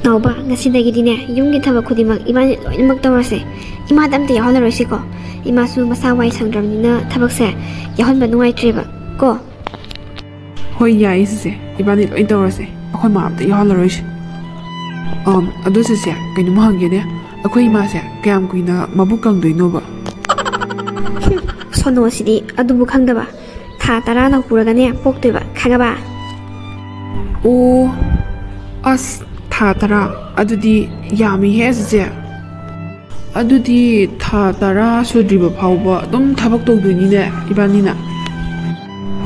Nauba ngasidagidine yumgi thaba khudimag imani loinamak tawrase ima damte yahonaroise ko ima su masa wai sangdramnina thabakse yahonba nungaitreba ko hoi yai se ibani loin tawrase akhoi ma amte yahonaroise adu se kainuma hangene akhoi ma se kayam kuina mabuk kangdoinoba sono sidi adubu khangdaba tha tara na huragane poktoiba khangaba o as tha tara adudi yami he se adudi tha tara sudriba phawba dum thabak tawdoni ne ibani na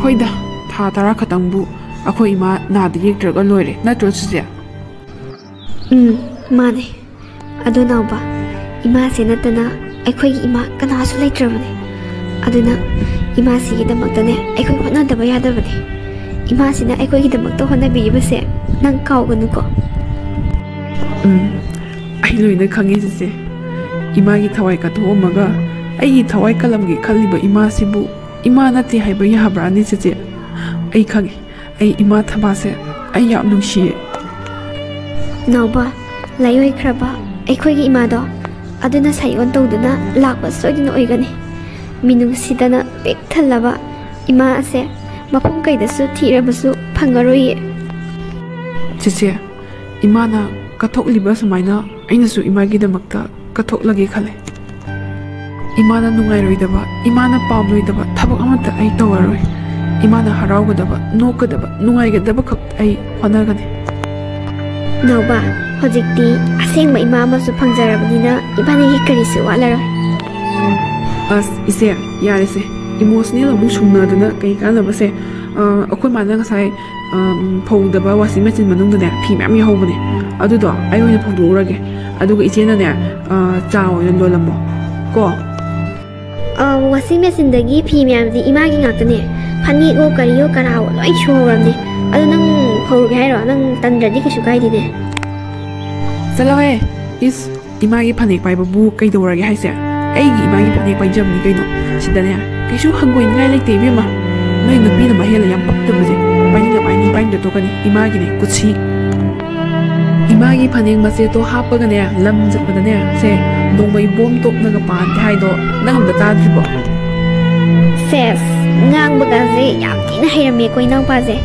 hoida tha tara khatangbu akhoi ma na de yektraga loire natro se mane adu nauba ima se natana akhoi ima kana su leitrabane aduna ima si gidamaktane akhoi honadaba yadabane ima sina akhoi gidamakta honabiribase nang kauganu ko ai loina khangi se ima gi thawai ka thomaga ai thawai kalam gi khaliba ima sibu ima nati haiba yabra ni se ai khangi ai ima thaba se ai yam nungshi nauba layoi khraba akhoi gi ima do aduna sayon tawduna lakba soidina oigani minung sidana pek thalaba ima ase mapum kaidasu thirabasu phangaroye se imana kathokliba sumaina ainasu imagi damakta kathoklage khale imana nungairoidaba imana pamloidaba thabak amata ai tawaroi imana haraugadaba nokgadaba nungaigadaba khak ai honagani nauba hojikti asengba ima amasu phangjarabnina ibani gi karisu walaroi as ise yarese emotional amu sungnadana kai kanabase akhoi mana ngasai phawdaba washing machine manungda ne phi myam yahobane adudo ai oina phawdorage aduga ichena ne cha oina lolamo ko washing machine dagi phi myam di ima gi ngaktane phani go kariyo karawo loi shoramne adu nang phawge hairo nang tandradi kisu kaidine salahe is ima gi phanek pai babu kai dorage haise ai gi ima gi phanek pai jamni kaino sidane kaisu hangoi ngai leite bema noi nupi na mahela yam paktabaje paini da tokani ima gi ne kuchi ima gi phanek mase to hapaga ne lam japada ne se nomai bom top naga pan thai do nang da ta dribo ses ngang baga je yam tin hairame koi nang pa je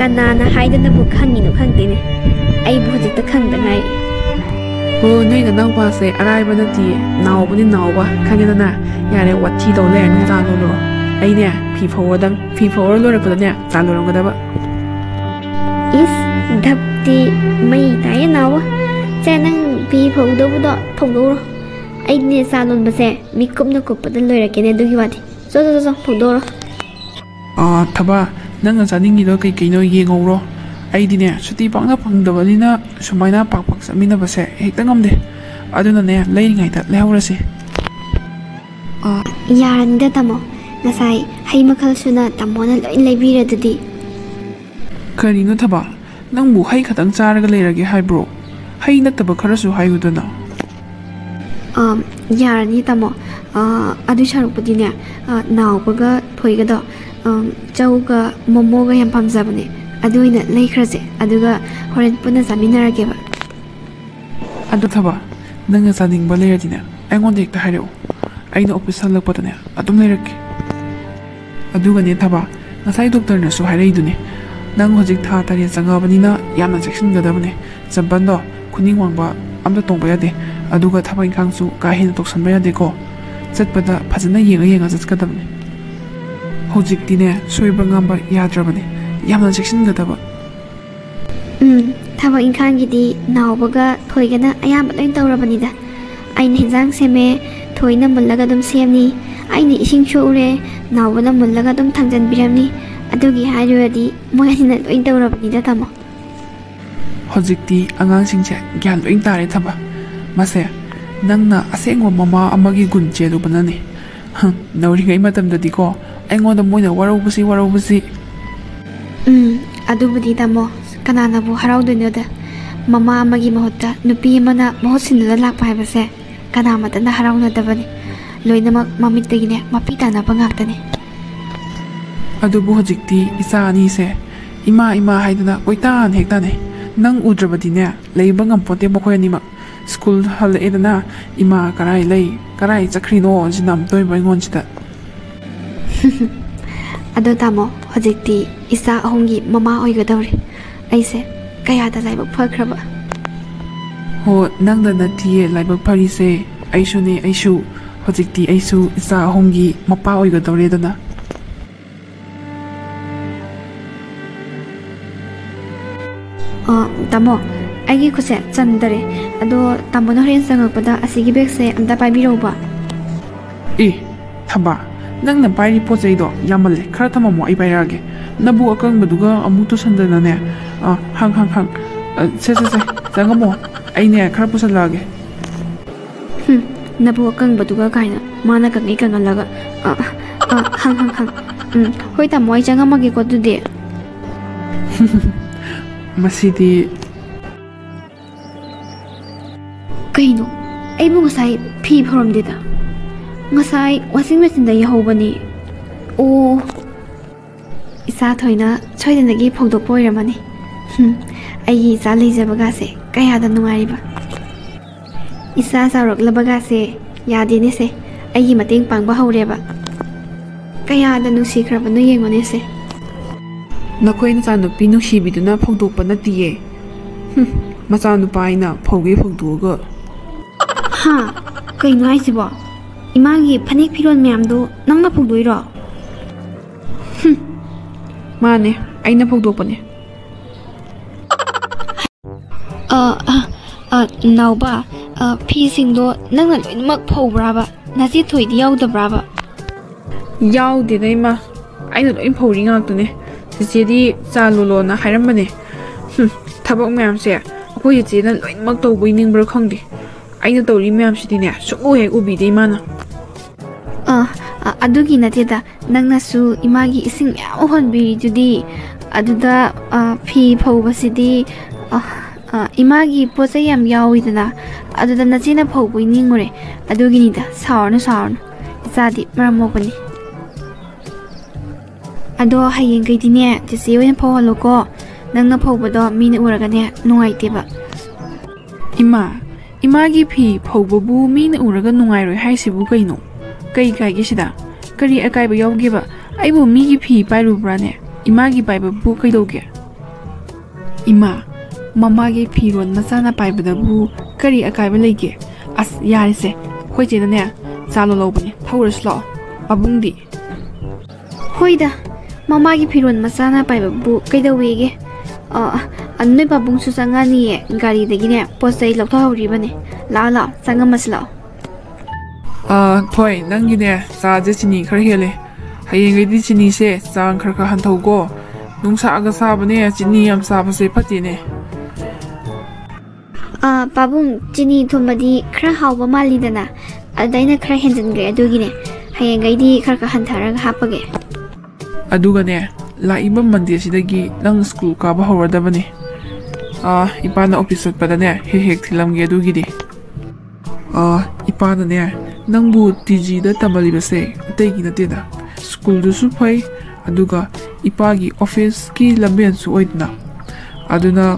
kanana haidana bu khangi no khangtene ai bu hojik ta khang da ngai ho noi na nang pa se arai ba na ti naw ba khangena na yare wathi do le nu ta lo ai ne phi phawar lo ra pa ne ta lo rang da ba is dapti mai tai nawa chenang pi phawdo bu do phawdo ai ne salon ba se mikup na kup da lo ra ke ne du gi wati so phawdo ro thaba nang chaning gi do kai kai no ye ngoro ai di ne suti pangna pangdaba ni na sumaina pak samina ba se hekta ngamde aduna ne leiringai ta lehawra se yaranda tamo nasai hai makhal suna tamona loin leibira dudi karino thaba nangbu hai khatang charaga leirage haibro hai nataba kharasu haigudana yarani tamo adu sharupudi ne nawbaga thoiga do chauga momoga yam pamjabane aduina leikhraje aduga horen puna jaminarage ba adu thaba nanga saning ba leiradina aingonde ekta hairo aina office halakpatane adum leirake aduga ne thaba nasai doctor na su haireidune nang hojik tha tari changabanina yamna section gadabane jambando kuning wangba amda tongba yade aduga thaba ingkhang su ka hin toksanba yade ko chatpada phajana yenga jatkadabane hojik dine soiba ngamba yadrabane yamna section gadaba thaba ingkhang gidi nawbaga thoigana ayam loin tawrabanida aina hinjang seme thoina mullaga dum semni aina ising chore nawbana mullaga dum thangjan biramni adugi hairadi moyana loin tawrabanida tamo hojikti angang singche gyan loin tare thaba mase nangna asengwa mama amagi gunche du banani nawri ngai matam dadi ko aingonda moina waraubusi adubudi tamo kanana bu haraudonoda mama amagi mahutta nupi amana mahotsinda lakpa haibase kana matana haraunadabani loinamak mamittagine mapi tanaba ngaktani adubu hojikti isa ani se ima haiduna oitan hektane Nang udrabadine leiba ngampote mokhoy anima school halledana ima karai lei karai chakrino jinam toy baingon chita Ado tamo hojikti isa ahongi mama oigadawri aise kayada laibak phakraba ho nangda natie laibak parise aishune aishu hojikti aisu isa ahongi mapa oigadawre dana tamo aigi khuse chandare ado tamo no ren sangakpada asigi bag se amda paibiroba e thaba nangna pairi pojaido yamalle khara thamamo ai pairage nabu akang baduga amutu sandana ne hang se jangamo aine khara pusalage nabu akang baduga kaina mana kangi kangalaga hang hoi tamo ai jangamage ko dude masidi kaino aibu ngasai phi phoram dida ngasai washing machine da yahobani o isa thoina choidandagi phogdok poiramani ai isa leijabaga se kaya da nungariba isa sauraklabaga se yadene se ai mateng pangba haureba kaya da nusikrabanu yengone se nakhoi na chanu pi nuksibiduna phogdokpa natiye macha nupa aina phogge phogdoga ha kaino haisibo imagi phanik phiron myamdo nangna phogdoiro mane aina phogdokpane nauba phi singdo nangna loimak phaubraba nasi thoidi yaudabraba yaude daima aina loin phori ngaktune Sidi Salolo na Haramane. Tabok ma'am say, who you did not like Mokto winning Brokondi. I know the Rimam Sidina, so ubi de mana. Adugi Natida, Nangnasu, Imagi sing Ohon Biri today. Aduda, P. Povasidi, Imagi Posayam Yawidana, Aduda Nazina Po winning Mure, Aduginida, Sound, Zadi, Maramopani. Ado hayeng kaitine tisi oin pholo ko nangna phobado mina uragane nuaiteba imagi phi phobabu mina uraga nungairoi haisibu kaino kai gi sida kari akaiba yawgeba aibu migi phi pairubrane imagi paibabu kaidoge mamagi phi ron masana paibadabu kari akaiba leige as yarise khoije ne chalo lobani thaurislo babungdi hoida Mamagi Piron Masana by Boo Kaidawege. Anoi Babung Susangani, Gari the Guinea, Posay Loko Ribane, Lala, Sangamasla. Toy, Nangine, Sa Destiny, Kerhele. Haying Destiny says, San Kerkahanto go. Nungsa Agasabane, Giniam Sabase Patine. Babung, Ginny Tomadi, Krahauba Malidana, a Dina Krahenzen Gredugine, Hayang Gadi Karkahantara Hapage. Adugane laiba mande sidagi nang school ka ba horadabani ipana office padane hek thilamge adugidi ipana ne nangbu tg da tabalibase ategi nateda school du su phai aduga ipagi office ki lamben su oidna aduna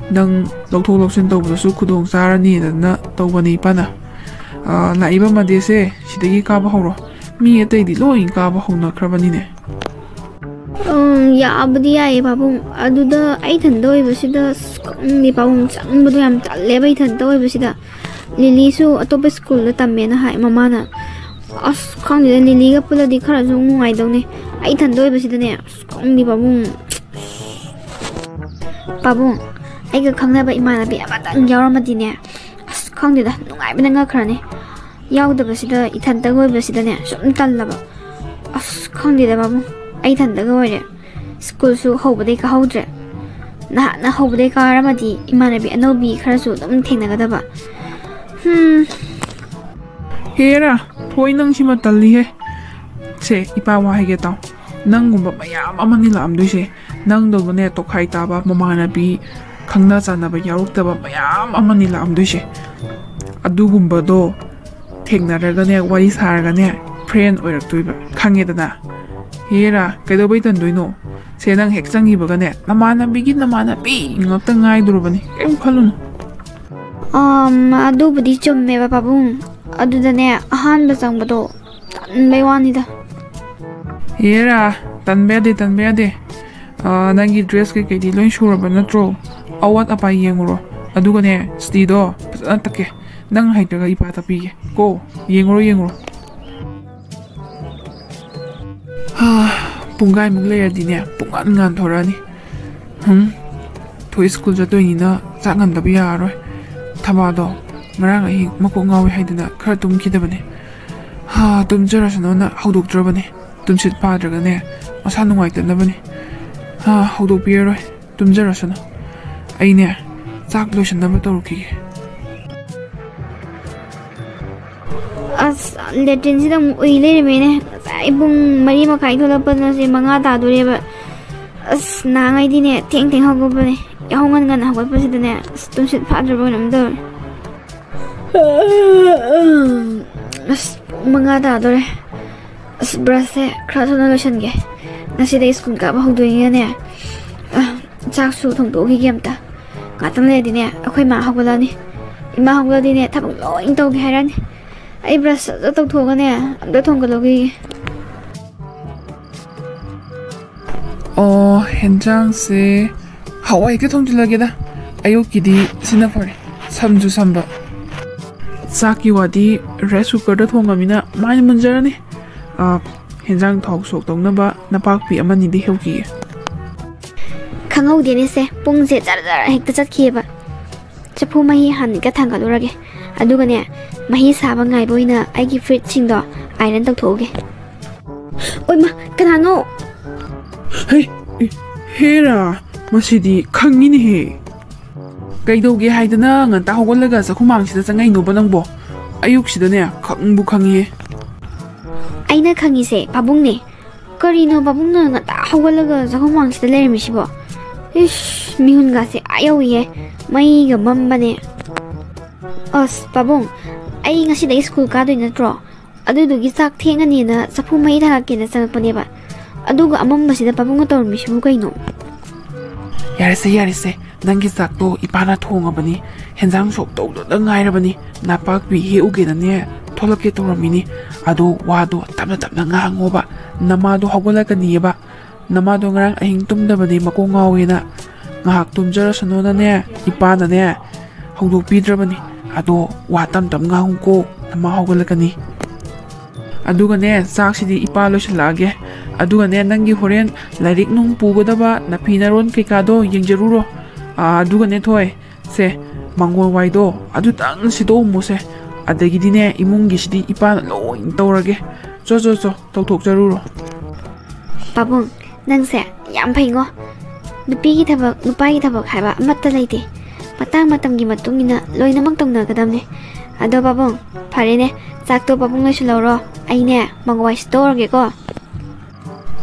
nang lokthok loksin tawbu su khudong sarani na tawbani ipana laiba mande se sidagi ka ba horo mi atei di loin ka ba hona khrabani ne Ya abdiya babung aduda ai thandoi basida ni babung changbudu yam talle bai thandoi basida lili su atope school da tamena hai mamana as khangni lili ga pula di khara jung ngai dawne ai thandoi basida ne ni babung ai ga khangna ba imana bi amatang yawramadi ne as khangni da nungai bina nga khrane yawda basida ithanda goi basida ne sum tallaba as khangni da babung ai thandaga wore school su hobade ka hodre na hobade ka ramadi imanabi anobi kharasu dum thengnagadaba hera thoi nang sima talli he se ipa wa hege taw nang gumba mayam amani lam duise nang do ne to khai ta ba mamana bi khangna chana ba yaruk ta ba mayam amani lam duise adu gumba do thengna ne wari sar ga ne friend oirak tuiba khangedana Hera, kaido bai tan doino. ꯁꯦ ꯅꯪ ꯍꯦꯛ ꯆꯪꯈꯤꯕꯒꯅꯦ ꯅꯃꯥꯟꯅꯕꯤꯒꯤ ꯅꯃꯥꯟꯅꯕꯤ ꯉꯥꯛꯇ ꯉꯥꯏꯗꯣꯔꯕꯅꯤ ꯀꯩꯝ ꯈꯜꯂꯨꯅꯨ ꯑꯗꯨꯕꯨꯗꯤ ꯆꯨꯝꯃꯦꯕ ꯄꯥꯕꯨꯡ ꯑꯗꯨꯗꯅꯦ ꯑꯍꯥꯟꯕ ꯆꯪꯕꯗꯣ ꯇꯟꯕꯩ ꯋꯥꯅꯤꯗ ꯍꯦꯔꯥ ꯇꯟꯕ ꯌꯥꯗꯦ ꯅꯪꯒꯤ ꯗ꯭ꯔꯦꯁ ꯀꯩꯀꯩꯗꯤ ꯂꯣꯏ ꯁꯨꯔꯕ ꯅꯠꯇ꯭ꯔꯣ ꯑꯋꯥꯠ ꯑꯄꯥ ꯌꯦꯡꯉꯨꯔꯣ ꯑꯗꯨꯒꯅꯦ ꯁ꯭ꯇꯤꯗꯣ ꯐꯖꯅ ꯇꯛꯀꯦ ꯅꯪ ꯍꯩꯇ꯭ꯔꯒ ꯏꯄꯥ ꯇꯛꯄꯤꯒꯦ ꯀꯣ ꯌꯦꯡꯉꯨꯔꯣ ꯄꯨꯡꯒꯥꯏꯃꯨꯛ ꯂꯩꯔꯗꯤꯅꯦ ꯄꯨꯡꯉꯥꯟ ꯉꯥꯟꯊꯣꯔꯛꯑꯅꯤ ꯊꯣꯏ ꯁ꯭ꯀꯨꯜ ꯆꯠꯇꯣꯏꯅꯤꯅ ꯆꯥꯛ ꯉꯟꯗꯕ ꯌꯥꯔꯔꯣꯏ ꯊꯕꯥꯗꯣ ꯉꯔꯥꯡ ꯑꯍꯤꯡ ꯃꯀꯣꯛ ꯉꯥꯎꯋꯤ ꯍꯥꯏꯗꯅ ꯈꯔ ꯇꯨꯝꯈꯤꯗꯕꯅꯦ ꯇꯨꯝꯖꯔꯁꯅꯣꯅ ꯍꯧꯗꯣꯛꯇ꯭ꯔꯕꯅꯦ ꯇꯨꯝꯁꯤꯠ ꯐꯥꯗ꯭ꯔꯒꯅꯦ ꯃꯁꯥ ꯅꯨꯡꯉꯥꯏꯇꯅꯕꯅꯦ ꯍꯧꯗꯣꯛꯄꯤꯔꯔꯣই ꯇꯨꯝꯖꯔꯁꯅꯨ ꯑꯩꯅꯦ ꯆꯥꯛ ꯂꯣꯏꯁꯤꯟꯅꯕ ꯇꯧꯔꯛꯈꯤꯒꯦ ꯑꯁ ꯂꯦꯇ꯭ꯔꯤꯟꯁꯤꯗ ꯑꯃꯨꯛ ꯎꯏ ꯂꯩꯔꯝꯃꯦꯅꯦ ꯉꯁꯥꯏ ꯄꯨꯡ 4:30 ꯊꯣꯛꯂꯛꯄꯗꯅ 5 ꯇꯥꯗꯣꯔꯦꯕ ꯑꯁ ꯅꯍꯥꯟꯉꯩꯗꯤꯅꯦ ꯊꯦꯡ ꯍꯧꯒꯠꯄꯅꯦ ꯌꯥꯍꯧ ꯉꯟꯅ ꯍꯧꯒꯠꯄꯁꯤꯗꯅꯦ ꯑꯁ ꯇꯨꯝꯁꯤꯠ ꯐꯥꯗ꯭ꯔꯕ ꯀꯩꯅꯣꯝ ꯇꯧꯔꯦ ꯑꯁ ꯄꯨꯡ 5 ꯇꯥꯗꯣꯔꯦ ꯑꯁ ꯕ꯭ꯔꯁꯁꯦ ꯈꯔ ꯊꯨꯅ ꯂꯣꯏꯁꯟꯒꯦ ꯉꯁꯤꯗꯩ ꯁ꯭ꯀꯨꯜ ꯀꯥꯕ ꯍꯧꯗꯣꯏꯅꯤꯅꯅꯦ ꯆꯥꯛꯁꯨ ꯊꯣꯡꯗꯣꯛꯈꯤꯒꯦ ꯑꯝꯇ ꯉꯥꯛꯇꯪ ꯂꯩꯔꯗꯤꯅꯦ ꯑꯩꯈꯣꯏ ꯃꯥ ꯍꯧꯒꯠꯂꯛꯑꯅꯤ ꯏꯃꯥ ꯍꯧꯒꯠꯂꯗꯤꯅꯦ ꯊꯕꯛ ꯂꯣꯏ ꯇꯧꯒꯦ ꯍꯥꯏꯔꯅꯤ ꯑꯩ ꯕ꯭ꯔꯁ ꯐꯖꯅ ꯇꯧꯊꯣꯛꯑꯒꯅꯦ ꯑꯝꯇ ꯊꯣꯡꯒꯠꯂꯨꯈꯤꯒꯦ ꯍꯦꯟꯖꯥꯡꯁꯦ ꯍꯋꯥꯏ ꯍꯦꯛꯇ ꯊꯣꯡꯖꯤꯜꯂꯒꯦꯗ ꯑꯌꯨꯛꯀꯤꯗꯤ ꯁꯤꯅ ꯐꯔꯦ ꯁꯝꯁꯨ ꯁꯝꯕ ꯆꯥꯛꯀꯤ ꯋꯥꯗꯤ ꯔꯥꯏꯁ ꯀꯨꯀꯔꯗ ꯊꯣꯡꯉꯃꯤꯅ ꯃꯥꯏꯅ ꯃꯨꯟꯖꯔꯅꯤ ꯍꯦꯟꯖꯥꯡ ꯊꯥꯎ ꯁꯣꯛ ꯇꯧꯅꯕ ꯅꯄꯥꯛꯄꯤ ꯑꯃꯅꯤꯗꯤ ꯍꯦꯛꯈꯤꯒꯦ ꯈꯪꯍꯧꯗꯦꯅꯦꯁꯦ ꯄꯨꯡꯁꯦ ꯖꯔ ꯍꯦꯛꯇ ꯆꯠꯈꯤꯑꯕ ꯆꯐꯨ ꯃꯍꯤ ꯍꯥꯟꯅꯒ ꯊꯥꯡꯒꯠꯂꯨꯔꯒꯦ ꯑꯗꯨꯒꯅꯦ ꯃꯍꯤ ꯁꯥꯕ ꯉꯥꯏꯕ ꯑꯣꯏꯅ ꯑꯩꯒꯤ ꯐ꯭ꯔꯤꯖꯁꯤꯡꯗꯣ ꯑꯥꯏꯔꯟ ꯇꯧꯊꯣꯛꯎꯒꯦ ꯑꯣꯏꯃ ꯀꯅꯥꯅꯣ ꯍꯦꯔꯥ ꯃꯁꯤꯗꯤ ꯈꯪꯉꯤꯅꯦꯍꯦ ꯀꯩꯗꯧꯒꯦ ꯍꯥꯏꯗꯅ ꯉꯟꯇꯥ ꯍꯧꯒꯠꯂꯒ ꯆꯥꯛꯈꯨꯃꯥꯡꯁꯤꯗ ꯆꯪꯉꯛꯏꯅꯣꯕ ꯅꯪꯕꯣ ꯑꯌꯨꯛꯁꯤꯗꯅꯦ ꯈꯪꯕꯨ ꯈꯪꯉꯤꯍꯦ ꯑꯩꯅ ꯈꯪꯉꯤꯁꯦ ꯄꯥꯕꯨꯡꯅꯦ ꯀꯔꯤꯅꯣ ꯄꯥꯕꯨꯡꯅ ꯉꯟꯇꯥ ꯍꯧꯒꯠꯂꯒ ꯆꯥꯛꯈꯨꯃꯥꯡꯁꯤꯗ ꯂꯩꯔꯝꯃꯤꯁꯤꯕꯣ ꯏꯁ ꯃꯤꯍꯨꯟꯒꯥꯁꯦ ꯌꯧꯏꯍꯦ ꯃꯩꯒ ꯃꯝꯕꯅꯦ ꯑꯁ ꯄꯥꯕꯨꯡ ꯑꯩ ꯉꯁꯤꯗꯩ ꯁ꯭ꯀꯨꯜ ꯀꯥꯗꯣꯏ ꯅꯠꯇ꯭ꯔꯣ ꯑꯗꯨꯗꯨꯒꯤ ꯆꯥꯛ ꯊꯦꯡꯉꯅꯤꯅ ꯆꯐꯨ ꯃꯍꯤ ꯊꯥꯒꯠꯀꯦꯅ ꯆꯪꯉꯛꯄꯅꯦꯕ ꯑꯗꯨꯒ ꯑꯃꯝꯕꯁꯤꯗ ꯄꯥꯕꯨꯡꯅ ꯇꯧꯔꯝꯃꯤꯁꯤꯕꯨ ꯀꯩꯅꯣ ꯌꯥꯔꯦꯁꯦ ꯅꯪꯒꯤ ꯆꯥꯛꯇꯣ ꯏꯄꯥꯅ ꯊꯣꯡꯉꯕꯅꯤ ꯍꯦꯟꯖꯥꯡ ꯁꯣꯛ ꯇꯧꯗꯨꯗ ꯉꯥꯏꯔꯕꯅꯤ ꯅꯄꯥꯛꯄꯤ ꯍꯦꯛꯎꯒꯦꯅꯅꯦ ꯊꯣꯛꯂꯛꯀꯦ ꯇꯧꯔꯝꯃꯤꯅꯤ ꯑꯗꯣ ꯋꯥꯗꯣ ꯇꯞꯅ ꯉꯥꯡꯉꯣꯕ ꯅꯃꯥꯗꯣ ꯍꯧꯒꯠꯂꯛꯀꯅꯤꯌꯦꯕ ꯅꯃꯥꯗꯣ ꯉꯔꯥꯡ ꯑꯍꯤꯡ ꯇꯨꯝꯗꯕꯅꯤ ꯃꯀꯣꯛ ꯉꯥꯎꯋꯦꯅ ꯉꯥꯏꯍꯥꯛ ꯇꯨꯝꯖꯔꯁꯅꯣꯅꯅꯦ ꯏꯄꯥꯅꯅꯦ ꯍꯧꯗꯣꯛꯄꯤꯗ꯭ꯔꯕꯅꯤ ꯑꯗꯣ ꯋꯥ ꯇꯞ ꯉꯥꯡꯉꯨꯀꯣ ꯅꯃꯥ ꯍꯧꯒꯠꯂꯛꯀꯅꯤ ꯑꯗꯨꯒꯅꯦ ꯆꯥꯛꯁꯤꯗꯤ ꯏꯄꯥ ꯂꯣꯏꯁꯤꯜꯂꯛꯑꯒꯦ ꯑꯗꯨꯒꯅꯦ ꯅꯪꯒꯤ ꯍꯣꯔꯦꯟ ꯂꯥꯏꯔꯤꯛ ꯅꯨꯡ ꯄꯨꯒꯗꯕ ꯅꯐꯤ ꯅꯔꯣꯟ ꯀꯩꯀꯥꯗꯣ ꯌꯦꯡꯖꯔꯨꯔꯣ ꯑꯗꯨꯒꯅꯦ ꯊꯣꯏ ꯁꯦ ꯃꯥꯡꯒꯣꯜ ꯋꯥꯏꯗꯣ ꯑꯗꯨꯇꯪ ꯁꯤꯗꯣꯛꯑꯝꯃꯨꯁꯦ ꯑꯗꯒꯤꯗꯤꯅꯦ ꯏꯃꯨꯡꯒꯤꯁꯤꯗꯤ ꯏꯄꯥꯅ ꯂꯣꯏ ꯇꯧꯔꯒꯦ ꯆꯣ ꯇꯧꯊꯣꯛꯆꯔꯨꯔꯣ ꯄꯥꯕꯨꯡ ꯅꯪꯁꯦ ꯌꯥꯝ ꯐꯩꯉꯣ ꯅꯨꯄꯤꯒꯤ ꯊꯕꯛ ꯅꯨꯄꯥꯒꯤ ꯊꯕꯛ ꯍꯥꯏꯕ ꯑꯃꯠꯇ ꯂꯩꯇꯦ ꯃꯇꯥꯡ ꯃꯇꯝꯒꯤ ꯃꯇꯨꯡ ꯏꯟꯅ ꯂꯣꯏꯅꯃꯛ ꯇꯧꯅꯒꯗꯕꯅꯦ ꯑꯗꯣ ꯄꯥꯕꯨꯡ ꯐꯔꯦꯅꯦ ꯆꯥꯛꯇꯣ ꯄꯥꯕꯨꯡ ꯂꯣꯏꯁꯤꯜꯍꯧꯔꯣ ꯑꯩꯅꯦ ꯃꯪꯋꯥꯏ ꯁꯤꯠꯇꯣꯛꯎꯔꯒꯦꯀꯣ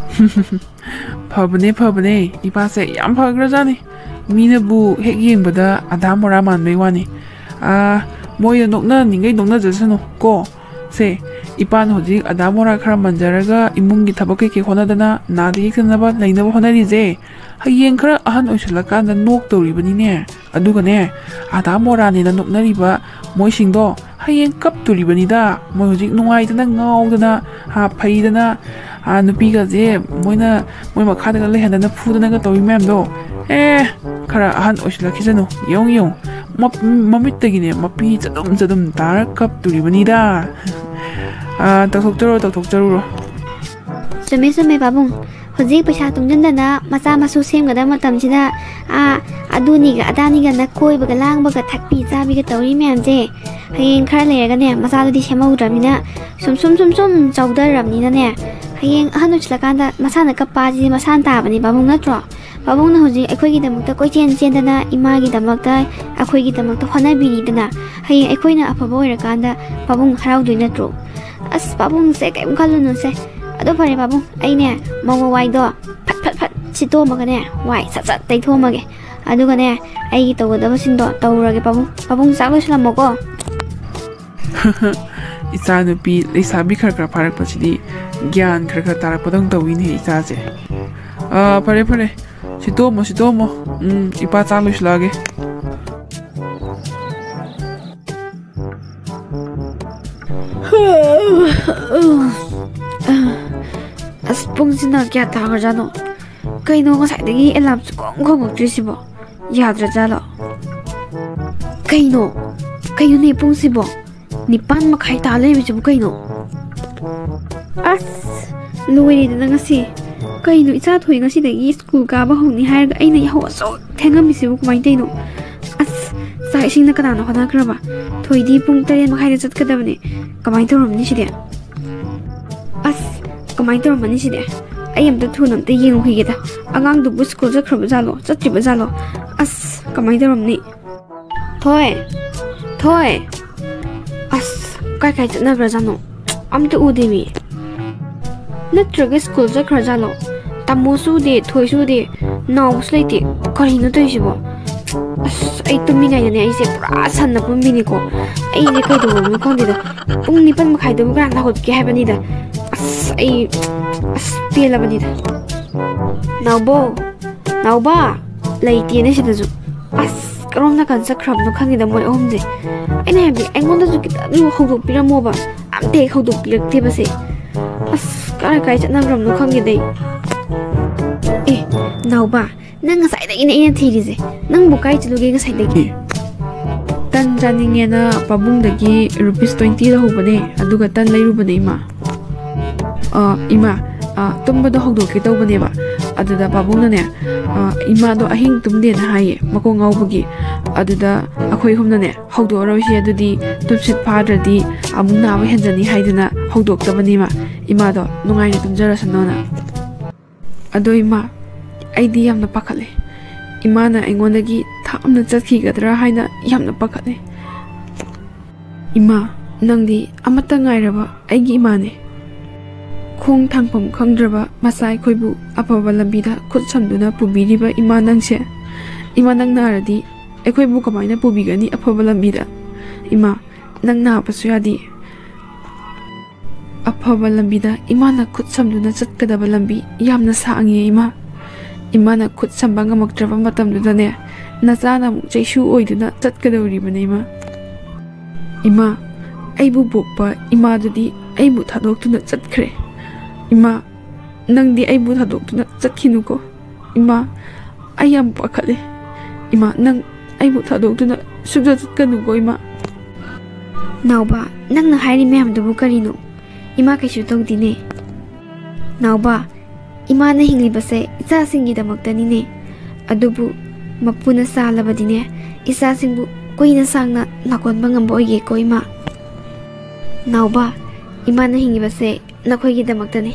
ꯐꯕꯅꯦ ꯏꯄꯥꯁꯦ ꯌꯥꯝ ꯐꯈ꯭ꯔꯖꯥꯠꯅꯤ ꯃꯤꯅꯕꯨ ꯍꯦꯛ ꯌꯦꯡꯕꯗ ꯑꯙꯥ ꯃꯣꯔꯥ ꯃꯥꯟꯕꯩ ꯋꯥꯅꯤ ꯃꯣꯏꯅ ꯅꯣꯛꯅꯅꯤꯡꯒꯩ ꯅꯣꯛꯅꯖꯁꯅꯨ ꯀꯣ ꯁꯦ ꯏꯄꯥꯅ ꯍꯧꯖꯤꯛ ꯑꯙꯥ ꯃꯣꯔꯥ ꯈꯔ ꯃꯟꯖꯔꯒ ꯏꯃꯨꯡꯒꯤ ꯊꯕꯛ ꯀꯩꯀꯩ ꯍꯣꯠꯅꯗꯅ ꯅꯥꯗ ꯌꯦꯛꯇꯅꯕ ꯂꯩꯅꯕ ꯍꯣꯠꯅꯔꯤꯁꯦ ꯍꯌꯦꯡ ꯈꯔ ꯑꯍꯟ ꯑꯣꯏꯁꯜꯂꯀꯥꯟꯗ ꯅꯣꯛꯇꯧꯔꯤꯕꯅꯤꯅꯦ ꯑꯗꯨꯒꯅꯦ ꯑꯙꯥ ꯃꯣꯔꯥꯅꯦꯅ ꯅꯣꯛꯅꯔꯤꯕ ꯃꯣꯏꯁꯤꯡꯗꯣ ꯍꯌꯦꯡ ꯀꯞꯇꯣꯔꯤꯕꯅꯤꯗ ꯃꯣꯏ ꯍꯧꯖꯤꯛ ꯅꯨꯡꯉꯥꯏꯗꯅ ꯉꯥꯎꯗꯅ ꯐꯩꯗꯅ ꯅꯨꯄꯤꯒꯁꯦ ꯃꯣꯏ ꯃꯈꯥꯗꯒ ꯂꯩꯍꯟꯗꯅ ꯐꯨꯗꯅꯒ ꯇꯧꯔꯤ ꯃꯌꯥꯝꯗꯣ खरा अहन ओइसलाखिजनु यौ यौ ममित्तगिने मपी चदुम तारा कप तुरिबनीदा तौथोक्चरो चुमे बाबुंग हजिक पैसा तुंजनदना मचा मसु सेमगदा मतमसिदा अदुनिगा अदानिगा न कोइबगा लांगबगा थक्पी चाबिगा तौरी म्यामजे हयें खरा लेरगने मचादुदि सेमौद्रमिना सुम चौदरमनिनाने हयें अहन ओइसलाकांदा मसाना कप्पाजी मसान ताबनी बाबुंग नत्रो बाबुंगना हजि अखोइगिदमक्ता कोइचेन चेंदना इमागिदमक्ता अखोइगिदमक्ता होनाबिरिदना हयें अखोइना अफबा ओइरकांदा बाबुंग हराउदुइ नत्रो अस बाबुंग से केम खलुनुसे अदो फरे बाबुंग अइने मगो वाइदो फट सितोमगने वाइ सत तैथोमगे अदुगने अइगी तौगदबसिंदो तौरगे बाबुंग चालोसलमको इचानुपी लेसाबी खरखर फारकपसिदि ज्ञान खरखर तारकपदंग तौइने इचाजे ꯐꯔꯦ ꯐꯔꯦ ꯁꯤꯇꯣꯛꯑꯝꯃꯣ ꯏꯄꯥ ꯆꯥꯛ ꯂꯣꯏꯁꯤꯜꯂꯛꯑꯒꯦ ꯑꯁ ꯄꯨꯡꯁꯤꯅ ꯀꯌꯥ ꯇꯥꯈ꯭ꯔꯖꯥꯠꯅꯣ ꯀꯩꯅꯣ ꯉꯁꯥꯏꯗꯒꯤ ꯑꯦꯂꯥꯔꯝ ꯁꯨꯡꯈꯣꯡ ꯈꯣꯡꯉꯛꯇ꯭ꯔꯤꯁꯤꯕꯣ ꯌꯥꯗ꯭ꯔꯖꯥꯠꯂꯣ ꯀꯩꯅꯣꯅꯦ ꯄꯨꯡꯁꯤꯕꯣ 9:30 ꯇꯥ ꯂꯩꯔꯤꯕꯁꯤꯕꯨ ꯀꯩꯅꯣ ꯑꯁ ꯂꯣꯏꯔꯦꯗꯅ ꯉꯁꯤ ꯀꯩꯅꯣ ꯏꯆꯥ ꯊꯣꯏ ꯉꯁꯤꯗꯒꯤ ꯁ꯭ꯀꯨꯜ ꯀꯥꯕ ꯍꯧꯅꯤ ꯍꯥꯏꯔꯒ ꯑꯩꯅ ꯌꯥꯍꯧ ꯑꯁꯨꯛ ꯊꯦꯡꯉꯝꯃꯤꯁꯤꯕꯨ ꯀꯃꯥꯏꯅ ꯇꯧꯔꯤꯅꯣ ꯑꯁ ꯆꯥꯛ ꯏꯁꯤꯡꯅ ꯀꯅꯥꯅ ꯍꯣꯠꯅꯈ꯭ꯔꯕ ꯊꯣꯏꯗꯤ ꯄꯨꯡ 9:30 ꯆꯠꯀꯗꯕꯅꯦ ꯀꯃꯥꯏꯅ ꯇꯧꯔꯝꯃꯅꯤ ꯁꯤꯗꯤ ꯑꯁ ꯀꯃꯥꯏꯅ ꯇꯧꯔꯝꯃꯅꯤ ꯁꯤꯗꯤ ꯑꯩ ꯊꯨꯅ ꯌꯦꯡꯉꯨꯈꯤꯒꯦꯗ ꯑꯉꯥꯡꯗꯨꯕꯨ ꯁ꯭ꯀꯨꯜ ꯆꯠꯈ꯭ꯔꯕꯖꯥꯠꯂꯣ ꯆꯠꯇ꯭ꯔꯤꯕꯖꯥꯠꯂꯣ ꯑꯁ ꯀꯃꯥꯏꯅ ꯇꯧꯔꯝꯅꯤ ꯊꯣꯏ ꯑꯁ ꯀꯥꯏ ꯆꯠꯅꯈ꯭ꯔꯖꯥꯠꯅꯣ ꯑꯝꯇ ꯎꯗꯦꯃꯤ ꯅꯠꯇ꯭ꯔꯒ ꯁ꯭ꯀꯨꯜ ꯆꯠꯈ꯭ꯔꯖꯥꯠꯂꯣ ꯇꯥꯃꯣꯁꯨ ꯎꯗꯦ ꯊꯣꯏꯁꯨ ꯎꯗꯦ ꯅꯥꯎꯕꯁꯨ ꯂꯩꯇꯦ ꯀꯔꯤꯅꯣ ꯇꯧꯔꯤꯁꯤꯕꯣ ꯑꯁ ꯑꯩ ꯇꯨꯝꯃꯤꯉꯩꯗꯅꯦ ꯑꯩꯁꯦ ꯄꯨꯔꯥ ꯁꯟꯅ ꯄꯨꯝꯃꯤꯅꯤꯀꯣ ꯑꯩꯁꯦ ꯀꯩꯗꯧꯕꯅꯣ ꯈꯪꯗꯦꯗ ꯄꯨꯡ 9:30ꯗꯕꯨ ꯀꯅꯥꯅ ꯍꯧꯒꯠꯀꯦ ꯍꯥꯏꯕꯅꯤꯗ ꯑꯁ ꯑꯩ ꯄꯦꯜꯂꯕꯅꯤꯗ ꯅꯥꯎꯕ ꯂꯩꯇꯦꯅꯦ ꯁꯤꯗꯁꯨ ꯑꯁ ꯀꯔꯣꯝ ꯅꯥꯀꯟ ꯆꯠꯈ꯭ꯔꯕꯅꯣ ꯈꯪꯗꯦꯗ ꯃꯣꯏ ꯑꯍꯨꯝꯁꯦ ꯑꯩꯅ ꯍꯥꯏꯕꯗꯤ ꯑꯩꯉꯣꯟꯗꯁꯨ ꯈꯤꯇꯪ ꯍꯧꯗꯣꯛꯄꯤꯔꯝꯃꯣꯕ ꯑꯝꯇ ꯍꯦꯛ ꯍꯧꯗꯣꯛꯄꯤꯔꯛꯇꯦꯕꯁꯦ ꯑꯁ ꯀꯥꯏ ꯆꯠꯅꯈ꯭ꯔꯕꯅꯣ ꯈꯪꯗꯦꯗ ꯅꯥꯎꯕ ꯅꯪ ꯉꯁꯥꯏꯗꯒꯤꯅꯦ ꯑꯩꯅ ꯊꯤꯔꯤꯁꯦ ꯅꯪꯕꯨ ꯀꯥꯏ ꯆꯠꯂꯨꯒꯦ ꯉꯁꯥꯏꯗꯒꯤ ꯇꯟ ꯆꯥꯅꯤꯡꯉꯦꯅ ꯄꯥꯕꯨꯡꯗꯒꯤ ₹20 ꯂꯧꯍꯧꯕꯅꯦ ꯑꯗꯨꯒ ꯇꯟ ꯂꯩꯔꯨꯕꯅꯦ ꯏꯃꯥ ꯇꯨꯝꯕꯗꯣ ꯍꯧꯗꯣꯛꯀꯦ ꯇꯧꯕꯅꯦꯕ ꯑꯗꯨꯗ ꯄꯥꯕꯨꯡꯅꯅꯦ ꯏꯃꯥꯗꯣ ꯑꯍꯤꯡ ꯇꯨꯝꯗꯦꯅ ꯍꯥꯏꯌꯦ ꯃꯀꯣꯡ ꯉꯥꯎꯕꯒꯤ ꯑꯗꯨꯗ ꯑꯩꯈꯣꯏ ꯑꯍꯨꯝꯅꯅꯦ ꯍꯧꯗꯣꯛꯑꯔꯣꯏꯁꯦ ꯑꯗꯨꯗꯤ ꯇꯨꯝꯁꯤꯠ ꯐꯥꯗ꯭ꯔꯗꯤ ꯑꯃꯨꯛ ꯅꯥꯕ ꯍꯦꯟꯖꯅꯤ ꯍꯥꯏꯗꯨꯅ ꯍꯧꯗꯣꯛꯇꯕꯅꯤ 이마도 누가이나 tumjarasano나 ꯑꯗꯣ ꯏꯃꯥ ꯑꯩꯗꯤ ꯌꯥꯝꯅ ꯄꯥꯈꯠꯂꯦ ꯏꯃꯥꯅ ꯑꯩꯉꯣꯟꯗꯒꯤ ꯊꯥꯞꯅ ꯆꯠꯈꯤꯒꯗ꯭ꯔꯥ ꯍꯥꯏꯅ ꯌꯥꯝꯅ ꯄꯥꯈꯠꯂꯦ ꯏꯃꯥ ꯅꯪꯗꯤ ꯑꯃꯠꯇ ꯉꯥꯏꯔꯕ ꯑꯩꯒꯤ ꯏꯃꯥꯅꯦ ꯈꯣꯡ ꯊꯥꯡꯐꯝ ꯈꯪꯗ꯭ꯔꯕ ꯃꯆꯥ ꯑꯩꯈꯣꯏꯕꯨ ꯑꯐꯕ ꯂꯝꯕꯤꯗ ꯈꯨꯠ ꯁꯝꯗꯨꯅ ꯄꯨꯕꯤꯔꯤꯕ ꯏꯃꯥ ꯅꯪꯁꯦ 이마 ꯅꯪ ꯅꯥꯔꯗꯤ ꯑꯩꯈꯣꯏꯕꯨ ꯀꯃꯥꯏꯅ ꯄꯨꯕꯤꯒꯅꯤ ꯑꯐꯕ ꯂꯝꯕꯤꯗ 이마 ꯅꯪ ꯅꯥꯕꯁꯨ ꯌꯥꯗꯤ ꯑꯐꯕ ꯂꯝꯕꯤꯗ 이마ꯅ ꯈꯨꯠ ꯁꯝꯗꯨꯅ ꯆꯠꯀꯗꯕ ꯂꯝꯕꯤ ꯌꯥꯝꯅ ꯁꯥꯡꯉꯦ 이마ꯅ ꯈꯨꯠ ꯁꯝꯕ ꯉꯝꯃꯛꯇ꯭ꯔꯕ ꯃꯇꯝꯗꯨꯗꯅꯦ ꯅꯆꯥꯅ ꯑꯃꯨꯛ ꯆꯩꯁꯨ ꯑꯣꯏꯗꯨꯅ ꯆꯠꯀꯗꯧꯔꯤꯕꯅꯦ 이마 ꯑꯩꯕꯨ ꯄꯣꯛꯄ 이마ꯗꯨꯗꯤ ꯑꯩꯕꯨ ꯊꯥꯗꯣꯛꯇꯨꯅ ꯆꯠꯈ꯭ꯔꯦ 이마 ꯅꯪꯗꯤ ꯑꯩꯕꯨ ꯊꯥꯗꯣꯛꯇꯨꯅ ꯆꯠꯈꯤꯅꯨꯀꯣ 이마 ꯑꯩ ꯌꯥꯝ ꯄꯥꯈꯠꯂꯦ 이마 ꯅꯪ ꯑꯩꯕꯨ ꯊꯥꯗꯣꯛꯇꯨꯅ ꯁꯨꯡꯆꯠ ꯆꯠꯀꯅꯨꯀꯣ 이마 ꯅꯥꯎꯕ ꯅꯪꯅ ꯍꯥꯏꯔꯤ ꯃꯌꯥꯝꯗꯨꯕꯨ ꯀꯔꯤꯅꯣ 이마 ꯀꯩꯁꯨ ꯇꯧꯗꯤꯅꯦ ꯅꯥꯎꯕ 이마ꯅ ꯍꯤꯡꯂꯤꯕꯁꯦ ꯏꯆꯥꯁꯤꯡꯒꯤꯗꯃꯛꯇꯅꯤꯅꯦ ꯑꯗꯨꯕꯨ ꯃꯄꯨꯅ ꯆꯥꯜꯂꯕꯗꯤꯅꯦ ꯏꯆꯥꯁꯤꯡꯕꯨ ꯀꯨꯏꯅ ꯁꯥꯡꯅ ꯅꯥꯀꯣꯟꯕ ꯉꯝꯕ ꯑꯣꯏꯒꯦꯀꯣ 이마 ꯅꯥꯎꯕ 이마ꯅ ꯍꯤꯡꯂꯤꯕꯁꯦ ꯅꯈꯣꯏꯒꯤꯗꯃꯛꯇꯅꯤ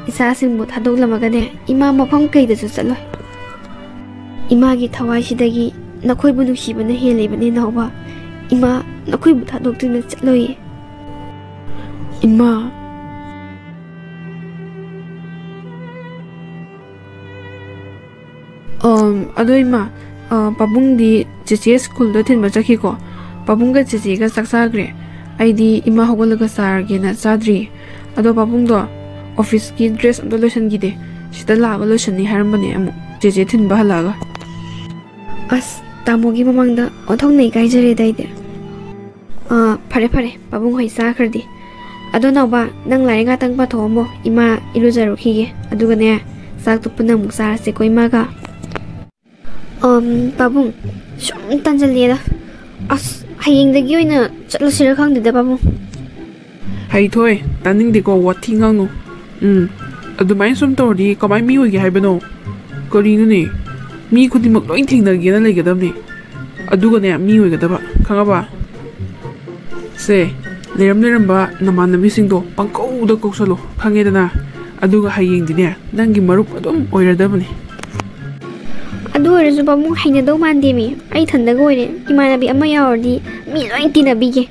이사ꯁꯤꯡꯕꯨ ꯊꯥꯗꯣꯛꯂꯝꯃꯒꯅꯦ 이마 ꯃꯐꯝ ꯀꯩꯗꯁꯨ ꯆꯠꯂꯣꯏ 이마ꯒꯤ ꯊꯋꯥꯏꯁꯤꯗꯒꯤ ꯅꯈꯣꯏꯕꯨ ꯅꯨꯡꯁꯤꯕꯅ ꯍꯦꯜꯂꯤꯕꯅꯤ ꯅꯥꯎꯕ 이마 ꯅꯈꯣꯏꯕꯨ ꯊꯥꯗꯣꯛꯇꯨꯅ ꯆꯠꯂꯣꯏ 이마 ꯑꯗꯣ 이마 ꯄꯥꯕꯨꯡꯗꯤ ꯆꯦꯆꯦ ꯁ꯭ꯀꯨꯜꯗ ꯊꯤꯟꯕ ꯆꯠꯈꯤꯀꯣ ꯄꯥꯕꯨꯡꯒ ꯆꯦꯆꯦꯒ ꯆꯥꯛ ꯆꯥꯈ꯭ꯔꯦ ꯑꯩꯗꯤ 이마 ꯍꯧꯒꯠꯂꯒ ꯆꯥꯔꯒꯦꯅ ꯆꯥꯗ꯭ꯔꯤ ꯑꯗꯣ ꯄꯥꯕꯨꯡꯗꯣ ऑफिसकी ड्रेस अम्ता लोइसनगिदे सिदा लागा लोइसननी हारमबने अमु जेजे थिनबा हलागा अस तामोगी ममंगदा ओथों नै गाइजरे दाइदे फरे फरे पाबुंग होय साखरदि अदो नावबा नंग लाइगा तंग पाथोमो इमा इरुजरुखिगे अदुगने साक तुपना मुसारसे को इमागा पाबुंग सुम तंजलिएदा अस हयेंगदगी ओइना चलसिरा खंगदिदा पाबुंग हाय थोय तानिंगदिको वाथि ngangu ꯑꯗꯨꯃꯥꯏꯅ ꯁꯨꯝ ꯇꯧꯔꯗꯤ ꯀꯃꯥꯏ ꯃꯤ ꯑꯣꯏꯒꯦ ꯍꯥꯏꯕꯅꯣ ꯀꯔꯤꯅꯣꯅꯦ ꯃꯤ ꯈꯨꯗꯤꯡꯃꯛ ꯂꯣꯏ ꯊꯦꯡꯅꯒꯦꯅ ꯂꯩꯒꯗꯕꯅꯦ ꯑꯗꯨꯒꯅꯦ ꯃꯤ ꯑꯣꯏꯒꯗꯕ ꯈꯪꯉꯕ ꯁꯦ ꯂꯩꯔꯝꯕ ꯅꯃꯥꯟꯅꯕꯤꯁꯤꯡꯗꯣ ꯄꯪꯀꯧꯗ ꯀꯧꯁꯜꯂꯣ ꯈꯪꯉꯦꯗꯅ ꯑꯗꯨꯒ ꯍꯌꯦꯡꯗꯤꯅꯦ ꯅꯪꯒꯤ ꯃꯔꯨꯞ ꯑꯗꯨꯝ ꯑꯣꯏꯔꯗꯕꯅꯤ ꯑꯗꯨ ꯑꯣꯏꯔꯁꯨ ꯄꯥꯕꯨꯡ ꯍꯩꯅꯗꯧ ꯃꯥꯟꯗꯦꯃꯤ ꯑꯩ ꯊꯟꯗꯒ ꯑꯣꯏꯔꯦ ꯏꯃꯥꯟꯅꯕꯤ ꯑꯃ ꯌꯥꯎꯔꯗꯤ ꯃꯤ ꯂꯣꯏ ꯇꯤꯟꯅꯕꯤꯒꯦ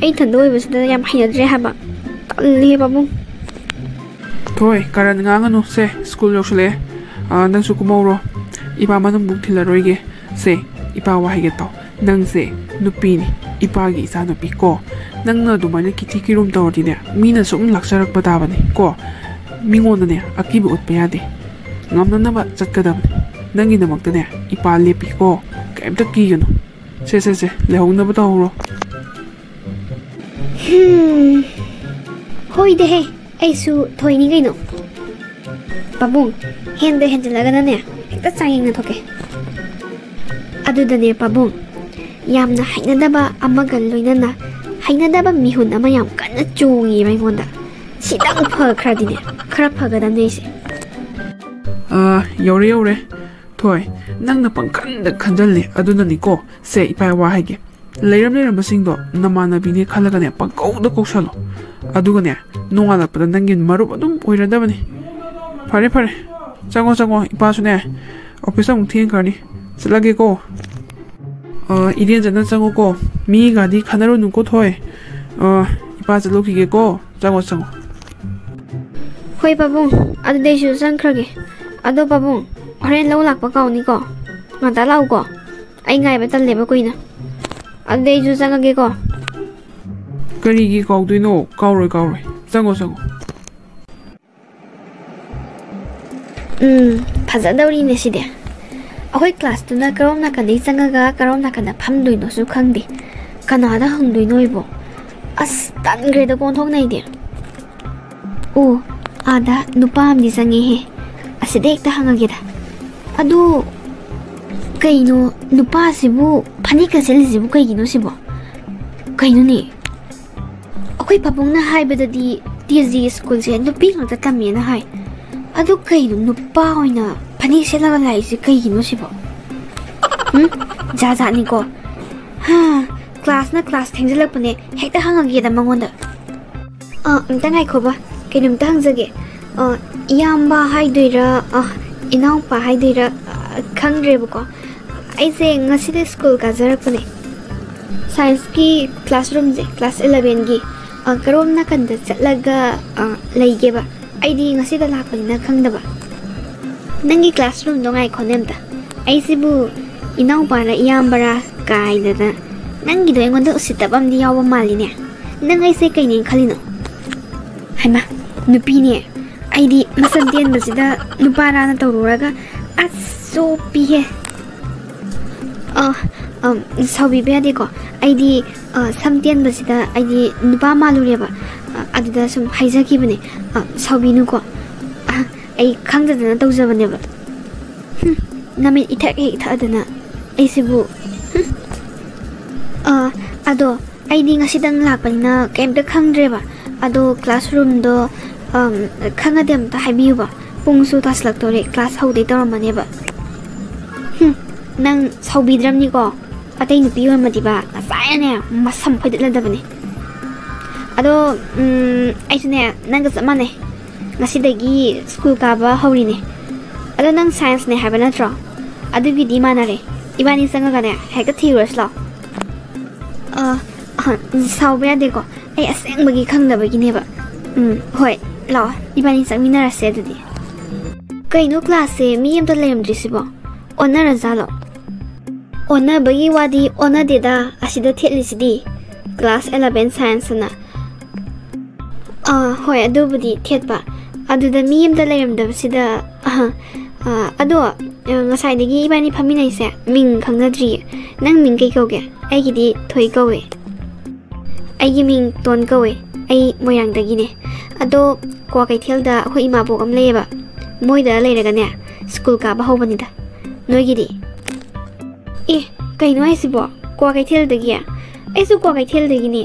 ꯑꯩ ꯊꯟꯗ ꯑꯣꯏꯕꯁꯤꯗ ꯌꯥꯝ ꯍꯩꯅꯗ꯭ꯔꯦ ꯍꯥꯏꯕ ꯇꯜꯂꯦ ꯄꯥꯕꯨꯡ thôi karan nganganu se school yoksule nang su kumawro ipa manum buk thilaroige se ipa wa hige taw nang se nupi ni ipa gi isa nupi ko nang na du mane kiti ki room tawdi ne mina sum laksarak pataba ni ko mingon ne akibu utpe yade ngamnanaba chatkadam nangindamaktane ipa lepi ko kaimta kigano se lehognaba tawro Hoi de he aisu thoini gaino pabung hende henjalaga ne hekta changing na thoke adudane pabung yamna hainadaba amaga loinana hainadaba mihun ama yam kanna chongi maingonda sidang phakradine khara phagadane se yore thoi nangna pangkanda khanjalli adunani ko se ipai wa haige leiram singdo namanabini khalagane pangkauda koksalo adugane nongalapda nangin marup adum oiradabani fare chango ipasune office amuk thien karni chalage ko irian jana chango ko mi gadi khanaro nuko thoi ipa chaloki ge ko chango hoi pabung adu desu sangkrage ado pabung horen lo lakpa kauni ko ngata lau ko ai ngai ba talle ba koina adu desu sangage ko karigi kaudino kauroi chango fazadawrine side ahoi class tuna karom na kani changaga karom na kana phamdoino su khangde kanada hangdoino ibo as tangre da kon thok nai de o ada nupa amni sange he aside ekta hangage da adu kaino nupa sibu phanika selisibu kaigino sibo kaino ni ahoi pabungna haibadadi TZ school se nupi ngata tamena hai adu kaino nupa hoina pani selaga laisi kaigino sibo jaja ni ko class thengjalak pane hekta hangage da mangonda amta ngai khoba kainum ta hangjage iyamba haidoira inaupa haidoira khangdre ko aise ngaside school ka jarak pane science ki classroom je class 11 gi karom na kanda chatlaga leige ba aidi ngasida lakpani na khangdaba nangi classroom do ngai khonemta aisibu inaupa ra iyambara kaidana nangi do engonda usitabam di yawa maline nangai se kaini khalino haima nupi ne aidi masantian basida nupara na tawraga aso pihe sawi be ko aidi samtian basida aidi nupa malureba aduda sum haizaki bane sawbinu ko ai khangdana tawjabane ba namin ithak adana aisibu ado aidi ngasidang lakpanina kaimta khangdreba ado classroom do khangadem ta haibiuba pungsu taslaktore class haude tawramaneba nang saubidram ni ko atai nupi madiba asayane masam khoidladabane ado aisune nang zamane ngasidagi school ka ba haurine ado nang science ne haba natro adu gidi manare ibani sanga ne heka theories lo saube ade ko ai aseng bagi khangdabagi neba hoi lo ibani sangminara se dudi kaino class se mi am to lemdri sibo onara zalo ona bagi wadi ona deda asida thelisidi class 11 science na hoi adu budi thetba aduda mi am to lemdabsida ado ngasai degi ibani phaminai se ming khangnadri nang ming kai koge ai gidi thoi kowe ai gi ming ton kowe ai moyang dagi ne ado kwa kai thelda khoi ima bok am leba moida leiraga ne school ka ba hobani da noi gidi kai no ai sibo kwa kai theldagi ai su kwa kai theldagi ne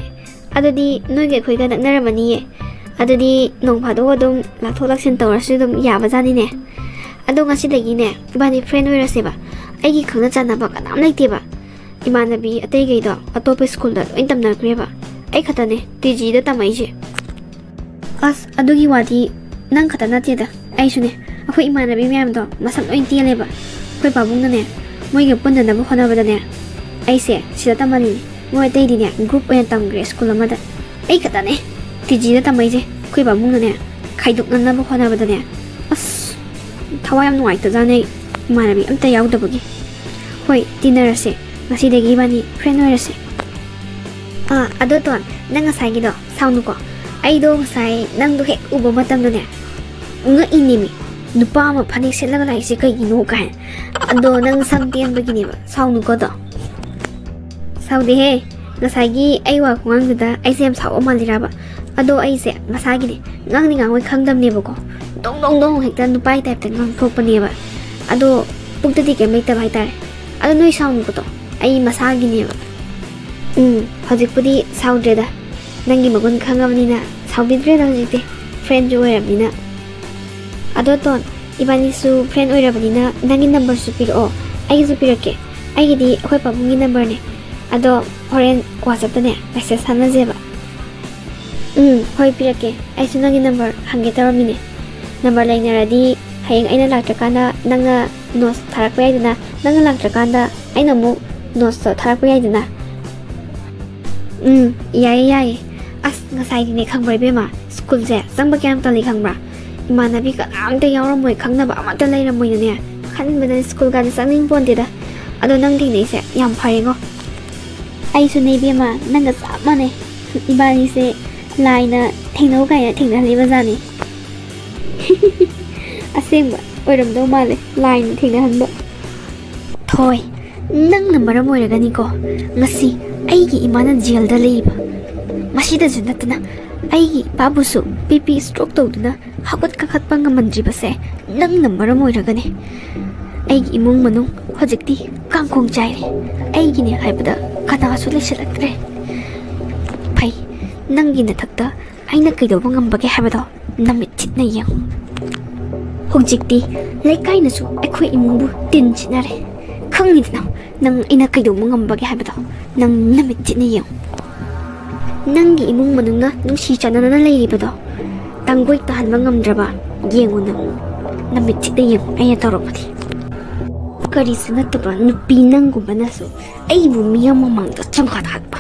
adodi noi ge khoi ga naknaramani ye adodi nong phado adum lathok laksin tawrasu dum yaba jani ne ado ngasidagi ne ibani friend oiraseba aigi khangna chanaba kanam laiteba imanabi atei geido atope school da loin tamnakreba ai khatane TG da tamai je as adugi wadi nang khatana teda ai sune akhoi imanabi myam do masam loin tialeba khoi babung ne moi ge punda na khona bada ne ai se sida tamani moi tei di ne group oin tamgre school amada ai khatane TG da tamai je khoi babung ne khaiduk na ba khona bada ne as thawai am nuai ta jane imanabi amta yaudabagi hoi dinarase ngasidagi bani friend oirase ado ton nang ngasai gi do saunu ko ai do sai nang do hek ubo matam do ne nga inimi nupa ama phanek setlaga laise kaigino kai ado nang sam ten bagini ba saunu ko do saude he ngasagi ai wa khwang da ai sem saw ma lira ba ado ai se ngasagi ni ngang ni ngang wai khangdam ne ba ko dong dong hekta nupai type ta ngang thok pa ne ba ado pukta di ke mai ta bai ta ado noi saunu ko do ai masagi ne ba hojik pudi saude da nangi magun khangabani na saubidre da hojik te friend jo era bina ado ton ibani su friend oira bani na nangi number su piro ai su piro ke ai di khoi pabungi number ne ado horen whatsapp ne message hana jeba hoi piro ke ai su nangi number hange tarami ne number laina radi hayeng aina laktakanda nanga nos tharak pai dina nanga laktakanda aina mu nos tharak pai dina yai as ngasai ni khangbrai be ma school je sangba kyam tali khangbra imanabi ka angte yawra moi khangna ba amata leira moi ne khan bana school ga sangning ponte da ado nang thing nei se yam phare go ai su nei be ma nang ga sa ma ne ibani se laina thingno ga ya thingna le ba ja ni aseng ba oiram do male line thingna han ba thoi nang number mo ra ga ni ko ngasi ai gi imana jail da leiba masida junatna ai gi babu su pp stroke to duna hagot ka khat pang mandri base nang number mo ra ga ni ai gi imung manung hojikti kangkong chai ai gi ne haibada kana su le selatre phai nang gi na thakta aina kai do bangam bage habado namit chit na yang hojikti lekai na su ai imung bu tin chinare khangni na nang ina kai do mangam bage habado nang namit chit na yang nangi imung manungna nungsi chanana leiribado tanggoi tahanba ngamdraba yengu namit chit na yang aya torobadi kari sunataba nupi nanguba nasu aibu miyam mamangda chamkhat hatba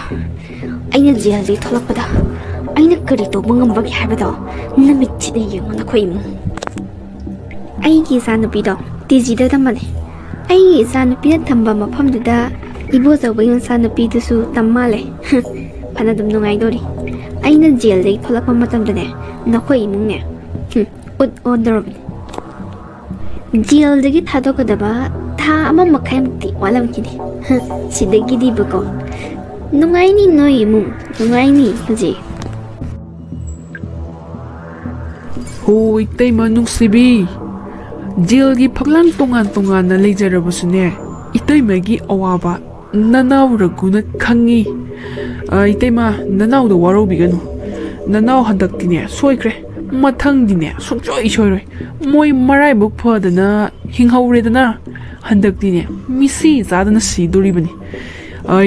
aina jail jai tholakpada aina kari to bangam bagi habado namit chit na yang na khoi mu ai gi sanupi do tiji da tamane ai gi sanupi da thamba mafam da ibo zabai yon sanupi du su tammale ana dum nungai dori aina jail jai tholakpa matam da ne na khoi mu ne ud order jail dagi thado ka daba tha ama makhai mukti walam kini sidagi di bako nungai ni noi mu nungai ni ji hoi tei manung sibi jail gi phaglang tongan na lejarabusune itoi magi awaba nanaw raguna khangi itema nanaw da waro biganu nanaw handak tine soikre mathang dine sukjoi soiroi moi marai buk phadana hinghaure dana handak tine misi zadana siduri bani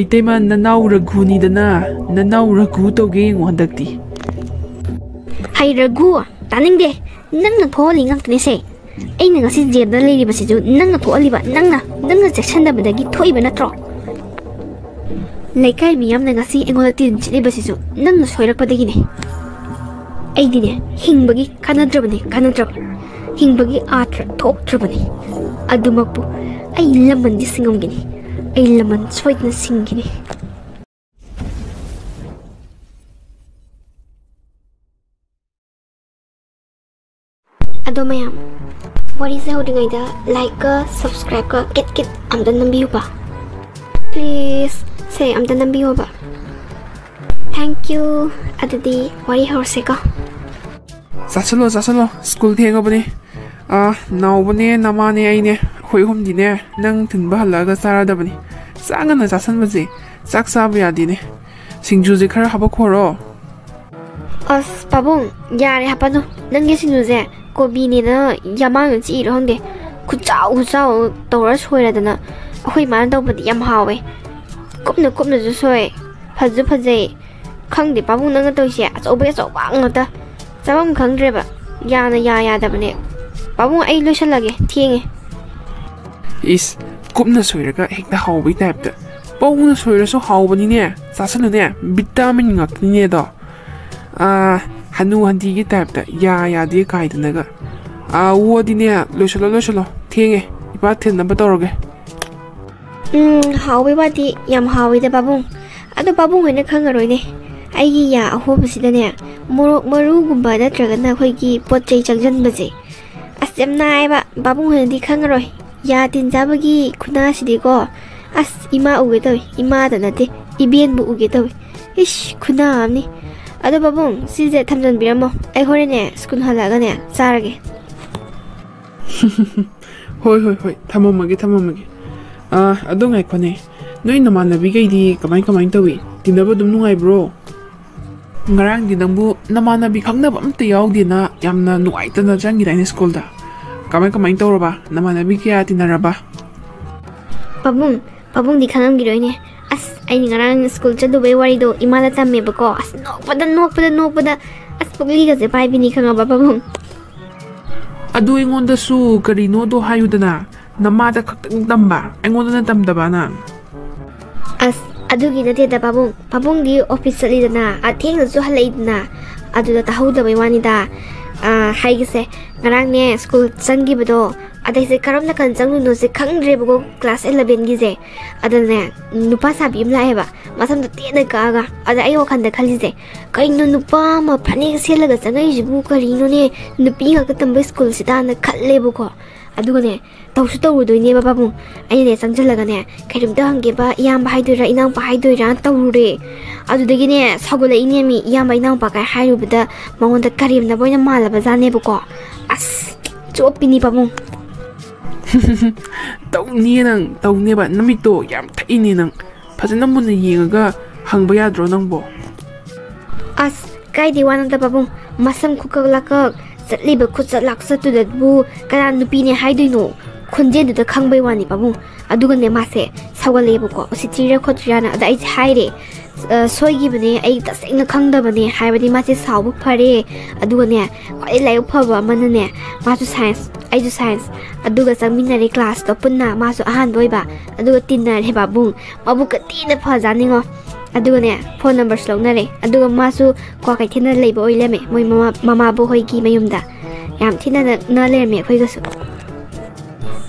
itema nanaw raguni dana nanaw ragu toge handak ti hai ragu taning de nang na tholi ngak tine se ai na ngasi jail da leiri basi ju nang na tholi ba nang na section da badagi thoi ba natro lekai miyam na ngasi engola tin chile basi su nang na soirak padagi ne ai dine hingbagi kanadrabani hingbagi atra thokdrabani adumakpu ai laman di singam gini ai laman soitna singini ado mayam wari se hodingai da like ka subscribe ka kit amda nambiu ba please say amda nambiu ba thank you adadi wari horse ka zasalo school thenga bani naw bani namane aine hoi hom dine nang tinba halaga sara da bani sanga na jasan baje sak sabu ya dine singju je khara haba khoro as babung yare hapano nang ge singju je kobi ni na yamang chi ro hande ku chau tora soira dana hoi man do badi yam hawe kopna ju soi phajai khangde babung nang to sia achobang ta sabam khangre ba ya da bane babung ai lotion lage thienge is kupna soiraga hekta hawbi type da bawna soira so hawbani ne sasalu ne vitamin ngak ni da hanu handi gi type da ya de kai da naga wodi ne lotion thienge iba thin number toroge hawbi ba di yam hawi da babung ado babung hoina khangaroi ne ai gi ya ahobsida ne morok maru gumba da traga na khoi gi pot chai changjan baje ꯑꯁ ꯌꯥꯝ ꯅꯥꯏꯕ ꯄꯥꯕꯨꯡ ꯍꯣꯏꯅꯗꯤ ꯈꯪꯉꯔꯣꯏ ꯌꯥ ꯇꯤꯟ ꯆꯥꯕꯒꯤ ꯈꯨꯅꯥꯁꯤꯗꯤꯀꯣ ꯑꯁ ꯏꯃꯥ ꯎꯒꯦ ꯇꯧꯏ ꯏꯃꯥꯗ ꯅꯠꯇꯦ ꯏꯕꯦꯟꯕꯨ ꯎꯒꯦ ꯇꯧꯏ 이씨 구나함니 아도 바봉 시제 탐전 비라모 아이 호래네 스쿨 할라가네 짜르게 ꯍꯣꯏ ꯍꯣꯏ ꯍꯣꯏ ꯊꯝꯃꯝꯃꯒꯦ ꯑꯗꯣ ꯉꯥꯏꯈꯣꯅꯦ ꯅꯣꯏ ꯅꯃꯥꯟꯅꯕꯤꯈꯩꯗꯤ ꯀꯃꯥꯏ ꯇꯧꯏ ꯇꯤꯟꯅꯕ ꯑꯗꯨꯝ ꯅꯨꯡꯉꯥꯏꯕ꯭ꯔꯣ ꯉꯔꯥꯡꯗꯤ ꯅꯪꯕꯨ ꯅꯃꯥꯟꯅꯕꯤ ꯈꯪꯅꯕ ꯑꯝꯇ ꯌꯥꯎꯗꯦꯅ ꯌꯥꯝꯅ ꯅꯨꯡꯉꯥꯏꯇꯅ ꯆꯪꯒꯤꯗꯥꯏꯅꯦ ꯁ꯭ꯀꯨꯜꯗ ꯀꯃꯥꯏ ꯇꯧꯔꯕ ꯅꯃꯥꯟꯅꯕꯤ ꯀꯌꯥ ꯇꯤꯟꯅꯔꯕ 바봉디 강함기로이네 아스 아이니 나랑 스쿨 ꯆꯠꯂꯨꯕꯩ warido 이마다 tammeꯕꯀꯣ 아스 녹ꯄꯗ 아스 ꯄꯨꯛꯂꯤꯒꯁꯦ ꯄꯥꯏꯕꯤꯅꯤ ꯈꯪꯉꯕ ꯄꯥꯕꯨꯡ ꯑꯗꯨ ꯑꯩꯉꯣꯟꯗꯁꯨ ꯀꯔꯤꯅꯣꯗꯣ ꯍꯥꯏꯌꯨꯗꯅ ꯅꯃꯥꯗ ꯈꯛꯇꯪ ꯇꯝꯕ ꯑꯩꯉꯣꯟꯗꯅ ꯇꯝꯗꯕ ꯅꯪ ꯑꯁ ꯑꯗꯨꯒꯤ ꯅꯠꯇꯦꯗ ꯄꯥꯕꯨꯡꯗꯤ ꯑꯣꯐꯤꯁ ꯆꯠꯂꯤꯗꯅ ꯊꯦꯡꯅꯁꯨ ꯍꯜꯂꯛꯏꯗꯅ ꯑꯗꯨꯗ ꯇꯥꯍꯧꯗꯕꯩ ꯋꯥꯅꯤꯗ 하이기세 나랑네 스쿨 짱기부도 아다이세 카롬나 칸 짱누노세 캉드레보고 클래스 11기세 아다네 누파 사비 임라해봐 마삼도 떼는 까가 아다 아이 와칸데 칼리세 까이노 누파 마 파니 셀라가 짱아이지부 까리노네 누피가 그딴 스쿨 시다나 칼레보고 아두가네 tausu tawudoine bababung aine changjallagane khairumta hangeba iyamba haidoira inangpa haidoira tawure adudagine sagula inemi iyamba inangpa kai hairubada mangonda karimna boina malaba janebako as chopini babung tawni nang tawneba namito yam thaini nang phajana munna yengaga hangba yadro nangbo as kaidi wananta babung masam khukaglaka ꯆꯠꯂꯤꯕ ꯈꯨꯠꯆꯠ ꯂꯥꯛꯆꯠꯇꯨꯗꯕꯨ ꯀꯅꯥ ꯅꯨꯄꯤꯅꯦ ꯍꯥꯏꯗꯣꯏꯅꯣ ꯈꯣꯟꯖꯦꯜꯗꯨꯗ ꯈꯪꯕꯩ ꯋꯥꯅꯤ ꯄꯥꯕꯨꯡ ꯑꯗꯨꯒꯅꯦ ꯃꯥꯁꯦ ꯁꯥꯎꯒꯠꯂꯦꯕꯀꯣ ꯎꯁꯤꯠꯇ꯭ꯔꯤꯔꯥ ꯈꯣꯠꯇ꯭ꯔꯤꯔꯥꯅ ꯑꯗ ꯑꯩꯁꯦ ꯍꯥꯏꯔꯦ ꯁꯣꯏꯈꯤꯕꯅꯦ ꯑꯩ ꯇꯁꯦꯡꯅ ꯈꯪꯗꯕꯅꯦ ꯍꯥꯏꯕꯗꯤ ꯃꯥꯁꯦ ꯁꯥꯎꯕ ꯐꯔꯦ ꯑꯗꯨꯒꯅꯦ ꯈ꯭ꯋꯥꯏ ꯂꯥꯏꯕꯛ ꯐꯕ ꯑꯃꯅꯅꯦ ꯃꯥꯁꯨ ꯁꯥꯏꯟꯁ ꯑꯩꯁꯨ ꯁꯥꯏꯟꯁ ꯑꯗꯨꯒ ꯆꯪꯃꯤꯟꯅꯔꯦ ꯀ꯭ꯂꯥꯁꯇꯣ ꯄꯨꯟꯅ ꯃꯥꯁꯨ ꯑꯍꯥꯟꯕ ꯑꯣꯏꯕ ꯑꯗꯨꯒ ꯇꯤꯟꯅꯔꯦ ꯄꯥꯕꯨꯡ ꯃꯕꯨꯛꯀ ꯊꯤꯅ ꯐꯖꯥꯅꯤꯉꯣ ꯑꯗꯨꯒꯅꯦ ꯐꯣꯟ ꯅꯝꯕꯔꯁꯨ ꯂꯧꯅꯔꯦ ꯑꯗꯨꯒ ꯃꯥꯁꯨ ꯀ꯭ꯋꯥꯀꯩꯊꯦꯜꯗ ꯂꯩꯕ ꯑꯣꯏ ꯂꯩꯔꯝꯃꯦ ꯃꯣꯏ ꯃꯃꯥꯕꯣꯛ ꯍꯣꯏꯒꯤ ꯃꯌꯨꯝꯗ ꯌꯥꯝ ꯊꯤꯅ ꯅꯛꯅ ꯂꯩꯔꯝꯃꯦ ꯑꯩꯈꯣꯏꯒꯁꯨ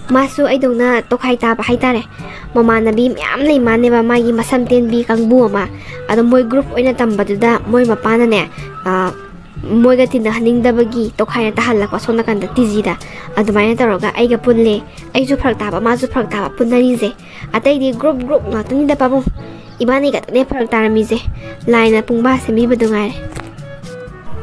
마수 아이동나 똑하이다 하이다래 머마나비 ꯃꯌꯥꯝ ꯂꯩ ꯃꯥꯅꯦꯕ ꯃꯥꯒꯤ ꯃꯁꯝ ꯇꯦꯟꯕꯤ ꯀꯥꯡꯕꯨ ꯑꯃ ꯑꯗꯣ ꯃꯣꯏ ꯒ꯭ꯔꯨꯞ ꯑꯣꯏꯅ ꯇꯝꯕꯗꯨꯗ ꯃꯣꯏ ꯃꯄꯥꯅꯅꯦ ꯃꯣꯏꯒ ꯇꯤꯟꯅꯍꯟꯅꯤꯡꯗꯕꯒꯤ ꯇꯣꯈꯥꯏꯅ ꯇꯥꯍꯜꯂꯛꯄ ꯁꯣꯝ ꯅꯥꯀꯟꯗ ꯇꯤꯖꯤꯗ ꯑꯗꯨꯃꯥꯏꯅ ꯇꯧꯔꯒ ꯑꯩꯒ ꯄꯨꯜꯂꯦ ꯑꯩꯁꯨ ꯐꯔꯛ ꯇꯥꯕ ꯃꯥꯁꯨ ꯐꯔꯛ ꯇꯥꯕ ꯄꯨꯟꯅꯔꯤꯁꯦ ꯑꯇꯩꯗꯤ ꯒ꯭ꯔꯨꯞ ꯉꯥꯛꯇꯅꯤꯗ ꯄꯥꯕꯨꯡ 이반이 같네 파락 따라미제 라인나 뿡바 세미버도 가래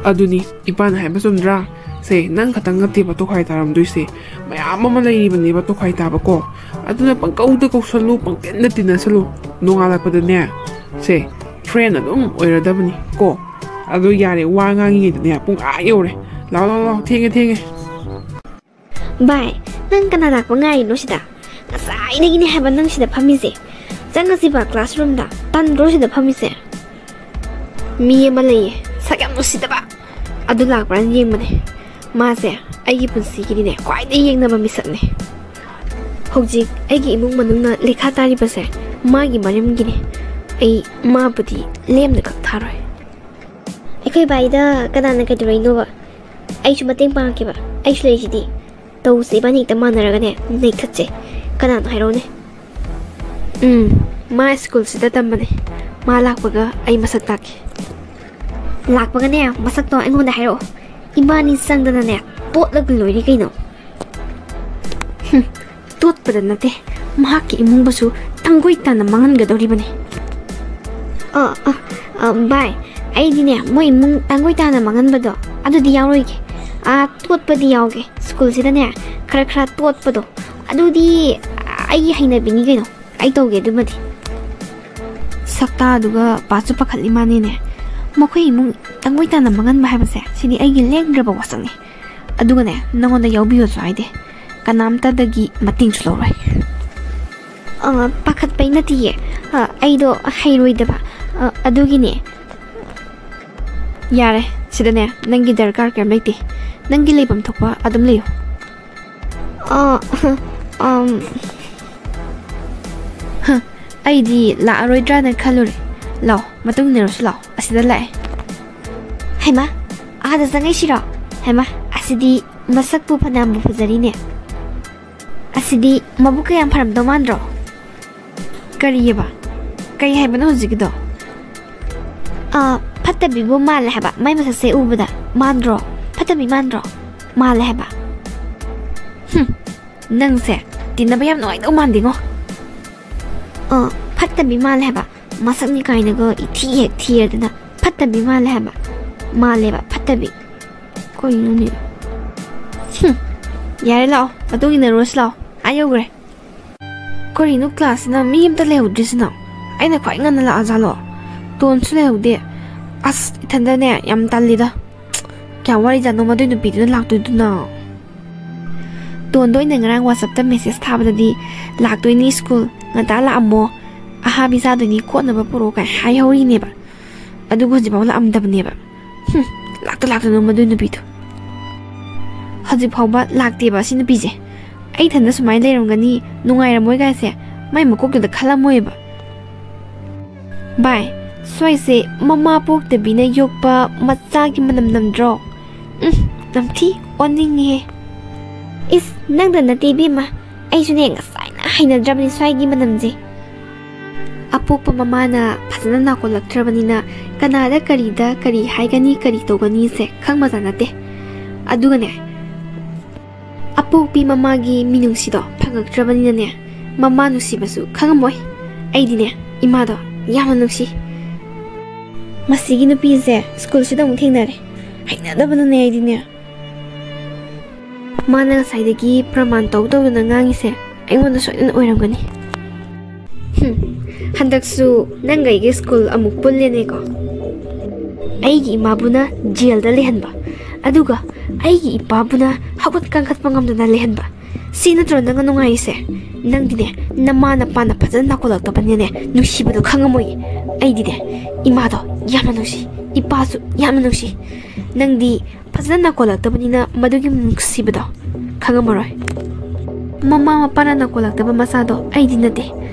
ꯑꯗꯨꯅꯤ 이반 하이바 좀드라 세 난 같은 같이바 똑하이 따람도이세 ꯃꯌꯥꯝ ꯑꯃ ꯂꯩꯔꯤꯕꯅꯦꯕ 똑하이 따바고 ꯑꯗꯨꯅ ꯄꯪꯀꯧꯗ ꯀꯧꯁꯜꯂꯨ ꯄꯪꯇꯤꯟꯗ ꯇꯤꯟꯅꯁꯜꯂꯨ ꯅꯣꯡꯉꯥꯜꯂꯛꯄꯗꯅꯦ ꯁꯦ ꯐ꯭ꯔꯦꯟ ꯑꯗꯨꯝ ꯑꯣꯏꯔꯗꯕꯅꯤ ꯀꯣ ꯑꯗꯨ ꯌꯥꯔꯦ ꯋꯥ ꯉꯥꯡꯉꯤꯉꯩꯗꯅꯦ ꯄꯨꯡ ꯌꯧꯔꯦ ꯂꯥꯎ ꯊꯦꯡꯉꯦ ꯕꯥꯏ ꯅꯪ ꯀꯅꯥ ꯂꯥꯛꯄ ꯉꯥꯏꯔꯤꯅꯣ ꯁꯤꯗ ꯉꯁꯥꯏꯗꯒꯤꯅꯦ ꯍꯥꯏꯕ ꯅꯪ ꯁꯤꯗ ꯐꯝꯃꯤꯁꯦ ꯆꯪꯉꯁꯤꯕ ꯀ꯭ꯂꯥꯁꯔꯨꯝꯗ ꯇꯟꯗ꯭ꯔꯣ ꯁꯤꯗ ꯐꯝꯃꯤꯁꯦ ꯃꯤ ꯑꯃ ꯂꯩꯌꯦ ꯁꯛ ꯌꯥꯝ ꯅꯨꯡꯁꯤꯗꯕ ꯑꯗꯨ ꯂꯥꯛꯄ꯭ꯔꯥꯅ ꯌꯦꯡꯕꯅꯦ ꯃꯥꯁꯦ ꯑꯩꯒꯤ ꯄꯨꯟꯁꯤꯒꯤꯗꯤꯅꯦ ꯈ꯭ꯋꯥꯏꯗꯒꯤ ꯌꯦꯡꯅꯕ ꯃꯤꯁꯛꯅꯦ ꯍꯧꯖꯤꯛ ꯑꯩꯒꯤ ꯏꯃꯨꯡ ꯃꯅꯨꯡꯅ ꯂꯩꯈꯥ ꯇꯥꯔꯤꯕꯁꯦ ꯃꯥꯒꯤ ꯃꯔꯝꯒꯤꯅꯦ ꯑꯩ ꯃꯥꯕꯨꯗꯤ ꯂꯦꯝꯅ ꯀꯛ ꯊꯥꯔꯣꯏ ꯑꯩꯈꯣꯏ ꯕꯥꯏꯗ ꯀꯅꯥꯅ ꯀꯩꯗꯧꯔꯛꯏꯅꯣꯕ ꯑꯩꯁꯨ ꯃꯇꯦꯡ ꯄꯥꯡꯉꯛꯀꯦꯕ ꯑꯩꯁꯨ ꯂꯩꯁꯤꯗꯤ ꯇꯧꯁꯦ ꯏꯕꯥꯅꯤ ꯍꯦꯛꯇ ꯃꯥꯟꯅꯔꯒꯅꯦ ꯅꯩꯊꯠꯁꯦ ꯀꯅꯥꯅꯣ ꯍꯥꯏꯔꯛꯎꯅꯦ ꯃꯥ ꯁ꯭ꯀꯨꯜꯁꯤꯗ ꯇꯝꯕꯅꯦ ꯃꯥ ꯂꯥꯛꯄꯒ ꯑꯩ ꯃꯁꯛ ꯇꯥꯛꯀꯦ ꯂꯥꯛꯄꯒꯅꯦ ꯃꯁꯛꯇꯣ ꯑꯩꯉꯣꯟꯗ ꯍꯥꯏꯔꯛꯑꯣ 이만이 쌍다나네 또ꯠꯂꯒ ꯂꯣꯏꯔꯦ ꯀꯩꯅꯣ ꯇꯣꯠꯄꯗ ꯅꯠꯇꯦ ꯃꯍꯥꯛꯀꯤ ꯏꯃꯨꯡꯕꯨꯁꯨ ꯇꯪꯒꯣꯏ ꯇꯥꯅ ꯃꯥꯡꯍꯟꯒꯗꯧꯔꯤꯕꯅꯤ ꯚꯥꯏ ꯑꯩꯗꯤꯅꯦ ꯃꯣꯏ ꯏꯃꯨꯡ ꯇꯪꯒꯣꯏ ꯇꯥꯅ ꯃꯥꯡꯍꯟꯕꯗꯣ ꯑꯗꯨꯗꯤ ꯌꯥꯎꯔꯣꯏꯒꯦ ꯇꯣꯠꯄꯗꯤ ꯌꯥꯎꯒꯦ ꯁ꯭ꯀꯨꯜꯁꯤꯗꯅꯦ ꯈꯔ ꯇꯣꯠꯄꯗꯣ ꯑꯗꯨꯗꯤ ꯑꯩꯒꯤ ꯍꯩꯅꯕꯤꯅꯤ ꯀꯩꯅꯣ ꯑꯩ ꯇꯧꯒꯦ ꯑꯗꯨꯃꯗꯤ ꯁꯛꯇꯥꯗꯨꯒ ꯄꯥꯁꯨ ꯄꯥꯈꯠꯂꯤ ꯃꯥꯅꯤꯅꯦ ꯃꯈꯣꯏ ꯏꯃꯨꯡ ꯇꯪꯒꯣꯏ ꯇꯥꯅ ꯃꯥꯡꯍꯟꯕ ꯍꯥꯏꯕꯁꯦ ꯁꯤꯗꯤ ꯑꯩꯒꯤ ꯂꯦꯡꯗ꯭ꯔꯕ ꯋꯥꯁꯛꯅꯤ ꯑꯗꯨꯒꯅꯦ ꯅꯪꯉꯣꯟꯗ ꯌꯥꯎꯕꯤꯌꯣꯁꯨ ꯍꯥꯏꯗꯦ ꯀꯅꯥꯝꯇꯗꯒꯤ ꯃꯇꯦꯡꯁꯨ ꯂꯧꯔꯣꯏ ꯄꯥꯈꯠꯄꯩ ꯅꯠꯇꯤꯌꯦ ꯑꯩꯗꯣ ꯍꯩꯔꯣꯏꯗꯕ ꯑꯗꯨꯒꯤꯅꯦ ꯌꯥꯔꯦ ꯁꯤꯗꯅꯦ ꯅꯪꯒꯤ ꯗꯔꯀꯥꯔ ꯀꯩꯝ ꯂꯩꯇꯦ ꯅꯪꯒꯤ ꯂꯩꯐꯝ ꯊꯣꯛꯄ ꯑꯗꯨꯝ ꯂꯩꯌꯨ ꯑꯩꯗꯤ ꯂꯥꯛꯑꯔꯣꯏꯗ꯭ꯔꯥꯅ ꯈꯜꯂꯨꯔꯦ ꯂꯥꯎ ꯃꯇꯨꯡ ꯏꯟꯅꯔꯁꯨ ꯂꯥꯎ ꯑꯁꯤꯗ ꯂꯥꯛꯑꯦ ꯍꯩꯃꯥ ꯑꯥꯗ ꯆꯪꯉꯛꯏꯁꯤꯔꯣ ꯍꯩꯃꯥ ꯑꯁꯤꯗꯤ ꯃꯁꯛꯄꯨ ꯐꯅꯌꯥꯝꯕꯨ ꯐꯖꯔꯤꯅꯦ ꯑꯁꯤꯗꯤ ꯃꯕꯨꯛ ꯀꯌꯥꯝ ꯐꯔꯝꯗꯧ ꯃꯥꯟꯗ꯭ꯔꯣ ꯀꯔꯤꯌꯦꯕ ꯀꯩ ꯍꯥꯏꯕꯅꯣ ꯍꯧꯖꯤꯛꯀꯤꯗꯣ ꯐꯠꯇꯕꯤꯕꯨ ꯃꯥꯜꯂꯦ ꯍꯥꯏꯕ ꯃꯥꯏ ꯃꯁꯛꯁꯦ ꯎꯕꯗ ꯃꯥꯟꯗ꯭ꯔꯣ ꯐꯠꯇꯕꯤ ꯃꯥꯟꯗ꯭ꯔꯣ ꯃꯥꯜꯂꯦ ꯍꯥꯏꯕ ꯅꯪꯁꯦ ꯇꯤꯟꯅꯕ ꯌꯥꯝ ꯅꯨꯡꯉꯥꯏꯗꯧ ꯃꯥꯟꯗꯦꯉꯣ ꯐꯠꯇꯕꯤ ꯃꯥꯜꯂꯦ ꯍꯥꯏꯕ ꯃꯁꯛꯅꯤ ꯀꯥꯏꯅꯒ ꯏꯊꯤ ꯍꯦꯛ ꯊꯤꯔꯗꯅ ꯐꯠꯇꯕꯤ ꯃꯥꯜꯂꯦ ꯍꯥꯏꯕ ꯃꯥꯜꯂꯦꯕ ꯐꯠꯇꯕꯤ ꯀꯩꯅꯣꯅꯦ ꯌꯥꯔꯦ ꯂꯥꯛꯑꯣ ꯃꯇꯨꯡ ꯏꯟꯅꯔꯨꯔꯁꯤ ꯂꯥꯛꯑꯣ ꯌꯧꯈ꯭ꯔꯦ ꯀꯔꯤꯅꯣ ꯀ꯭ꯂꯥꯁꯁꯤꯅ ꯃꯤ ꯑꯝꯇ ꯂꯩꯍꯧꯗ꯭ꯔꯤꯁꯤꯅ ꯑꯩꯅ ꯈ꯭ꯋꯥꯏ ꯉꯟꯅ ꯂꯥꯛꯑꯖꯥꯠꯂꯣ ꯇꯣꯟꯁꯨ ꯂꯩꯍꯧꯗꯦ ꯑꯁ ꯏꯊꯟꯗꯅꯦ ꯌꯥꯝ ꯇꯜꯂꯤꯗ ꯀꯌꯥꯝ ꯋꯥꯔꯤꯖꯥꯠꯅꯣ ꯃꯗꯨꯏ ꯅꯨꯄꯤꯗꯨꯅ ꯂꯥꯛꯇꯣꯏꯗꯨꯅ ꯇꯣꯟꯗꯣ ꯑꯩꯅ ꯉꯔꯥꯡ ꯋꯥꯆꯞꯇ ꯃꯦꯁꯦꯖ ꯊꯥꯕꯗꯗꯤ ꯂꯥꯛꯇꯣꯏꯅꯤ ꯁ꯭ꯀꯨꯜ ꯉꯟꯇꯥ ꯂꯥꯛꯑꯝꯃꯣ ꯑꯍꯥꯕꯤ ꯆꯥꯗꯣꯏꯅꯤ ꯈꯣꯠꯅꯕ ꯄꯨꯔꯛꯑꯣ ꯀꯥꯏ ꯍꯥꯏꯍꯧꯔꯤꯅꯦꯕ ꯑꯗꯨꯒ ꯍꯧꯖꯤꯛꯐꯥꯎ ꯂꯥꯛꯑꯝꯗꯕꯅꯦꯕ ꯂꯥꯛꯇꯣꯏꯅꯣ ꯃꯗꯨꯏ ꯅꯨꯄꯤꯗꯣ ꯍꯧꯖꯤꯛ ꯐꯥꯎꯕ ꯂꯥꯛꯇꯦꯕ ꯑꯁꯤ ꯅꯨꯄꯤꯁꯦ ꯑꯩ ꯏꯊꯟꯗ ꯁꯨꯃꯥꯏꯅ ꯂꯩꯔꯝꯒꯅꯤ ꯅꯨꯡꯉꯥꯏꯔꯝꯃꯣꯏ ꯀꯥꯏꯁꯦ ꯃꯥꯏ ꯃꯀꯣꯛꯇꯨꯗ ꯈꯜꯂꯝꯃꯣꯏꯕ ꯚꯥꯏ ꯁ꯭ꯋꯥꯏꯁꯦ ꯃꯃꯥ ꯄꯣꯛꯇꯕꯤꯅ ꯌꯣꯛꯄ ꯃꯆꯥꯒꯤ ꯃꯅꯝ ꯅꯝꯗ꯭ꯔꯣ ꯅꯝꯊꯤ ꯑꯣꯟꯅꯤꯡꯉꯦ ꯏꯁ ꯅꯪꯗ ꯅꯠꯇꯦ ꯏꯕꯦꯝꯃ ꯑꯩꯁꯨꯅꯦ ꯉꯁꯥꯏꯅ ꯍꯩꯅꯗ꯭ꯔꯕꯅꯤ ꯁ꯭ꯋꯥꯏꯒꯤ ꯃꯅꯝꯁꯦ ꯑꯄꯣꯛꯄ ꯃꯃꯥꯅ ꯐꯖꯅ ꯅꯥꯀꯣꯜꯂꯛꯇ꯭ꯔꯕꯅꯤꯅ ꯀꯅꯥꯗ ꯀꯔꯤꯗ ꯀꯔꯤ ꯍꯥꯏꯒꯅꯤ ꯀꯔꯤ ꯇꯧꯒꯅꯤꯁꯦ ꯈꯪꯕꯖꯥꯠ ꯅꯠꯇꯦ ꯑꯗꯨꯒꯅꯦ ꯑꯄꯣꯛꯄꯤ ꯃꯃꯥꯒꯤ ꯃꯤꯅꯨꯡꯁꯤꯗꯣ ꯐꯪꯉꯛꯇ꯭ꯔꯕꯅꯤꯅꯅꯦ ꯃꯃꯥ ꯅꯨꯡꯁꯤꯕꯁꯨ ꯈꯪꯉꯝꯃꯣꯏ ꯑꯩꯗꯤꯅꯦ ꯏꯃꯥꯗꯣ ꯌꯥꯝꯅ ꯅꯨꯡꯁꯤ ꯃꯁꯤꯒꯤ ꯅꯨꯄꯤꯁꯦ ꯁ꯭ꯀꯨꯜꯁꯤꯗ ꯑꯃꯨꯛ ꯊꯦꯡꯅꯔꯦ ꯍꯩꯅꯗꯕꯅꯅꯦ ꯑꯩꯗꯤꯅꯦ ꯃꯥꯅ ꯉꯁꯥꯏꯗꯒꯤ ꯄ꯭ꯔꯃꯥꯟ ꯇꯧꯗꯧꯗꯅ ꯉꯥꯡꯉꯤꯁꯦ ꯑꯩꯉꯣꯟꯗ ꯁꯣꯏꯗꯅ ꯑꯣꯏꯔꯝꯒꯅꯤ ꯍꯟꯗꯛꯁꯨ ꯅꯪꯒ ꯑꯩꯒꯤ ꯁ꯭ꯀꯨꯜ ꯑꯃꯨꯛ ꯄꯨꯜꯂꯦꯅꯦꯀꯣ ꯑꯩꯒꯤ ꯏꯃꯥꯕꯨꯅ ꯖꯦꯜꯗ ꯂꯩꯍꯟꯕ ꯑꯗꯨꯒ ꯑꯩꯒꯤ ꯏꯄꯥꯕꯨꯅ ꯍꯧꯒꯠ ꯀꯥꯡꯈꯠꯄ ꯉꯝꯗꯅ ꯂꯩꯍꯟꯕ ꯁꯤ ꯅꯠꯇ꯭ꯔꯣ ꯅꯪꯅ ꯅꯨꯡꯉꯥꯏꯔꯤꯁꯦ ꯅꯪꯗꯤꯅꯦ ꯅꯃꯥ ꯅꯄꯥꯅ ꯐꯖꯅ ꯅꯥꯀꯣꯜꯂꯛꯇꯕꯅꯤꯅꯦ ꯅꯨꯡꯁꯤꯕꯗꯣ ꯈꯪꯉꯝꯃꯣꯏ ꯑꯩꯗꯤꯅꯦ ꯏꯃꯥꯗꯣ ꯌꯥꯝꯅ ꯅꯨꯡꯁꯤ ꯏꯄꯥꯁꯨ ꯌꯥꯝꯅ ꯅꯨꯡꯁꯤ ꯅꯪꯗꯤ ꯐꯖꯅ ꯅꯥꯀꯣꯜꯂꯛꯇꯕꯅꯤꯅ ꯃꯗꯨꯒꯤ ꯅꯨꯡꯁꯤꯕꯗꯣ ꯈꯪꯉꯝꯃꯔꯣꯏ ꯃꯃꯥ ꯃꯄꯥꯅ ꯅꯥꯀꯣꯜꯂꯛꯇꯕ ꯃꯆꯥꯗꯣ ꯑꯩꯗꯤ ꯅꯠꯇꯦ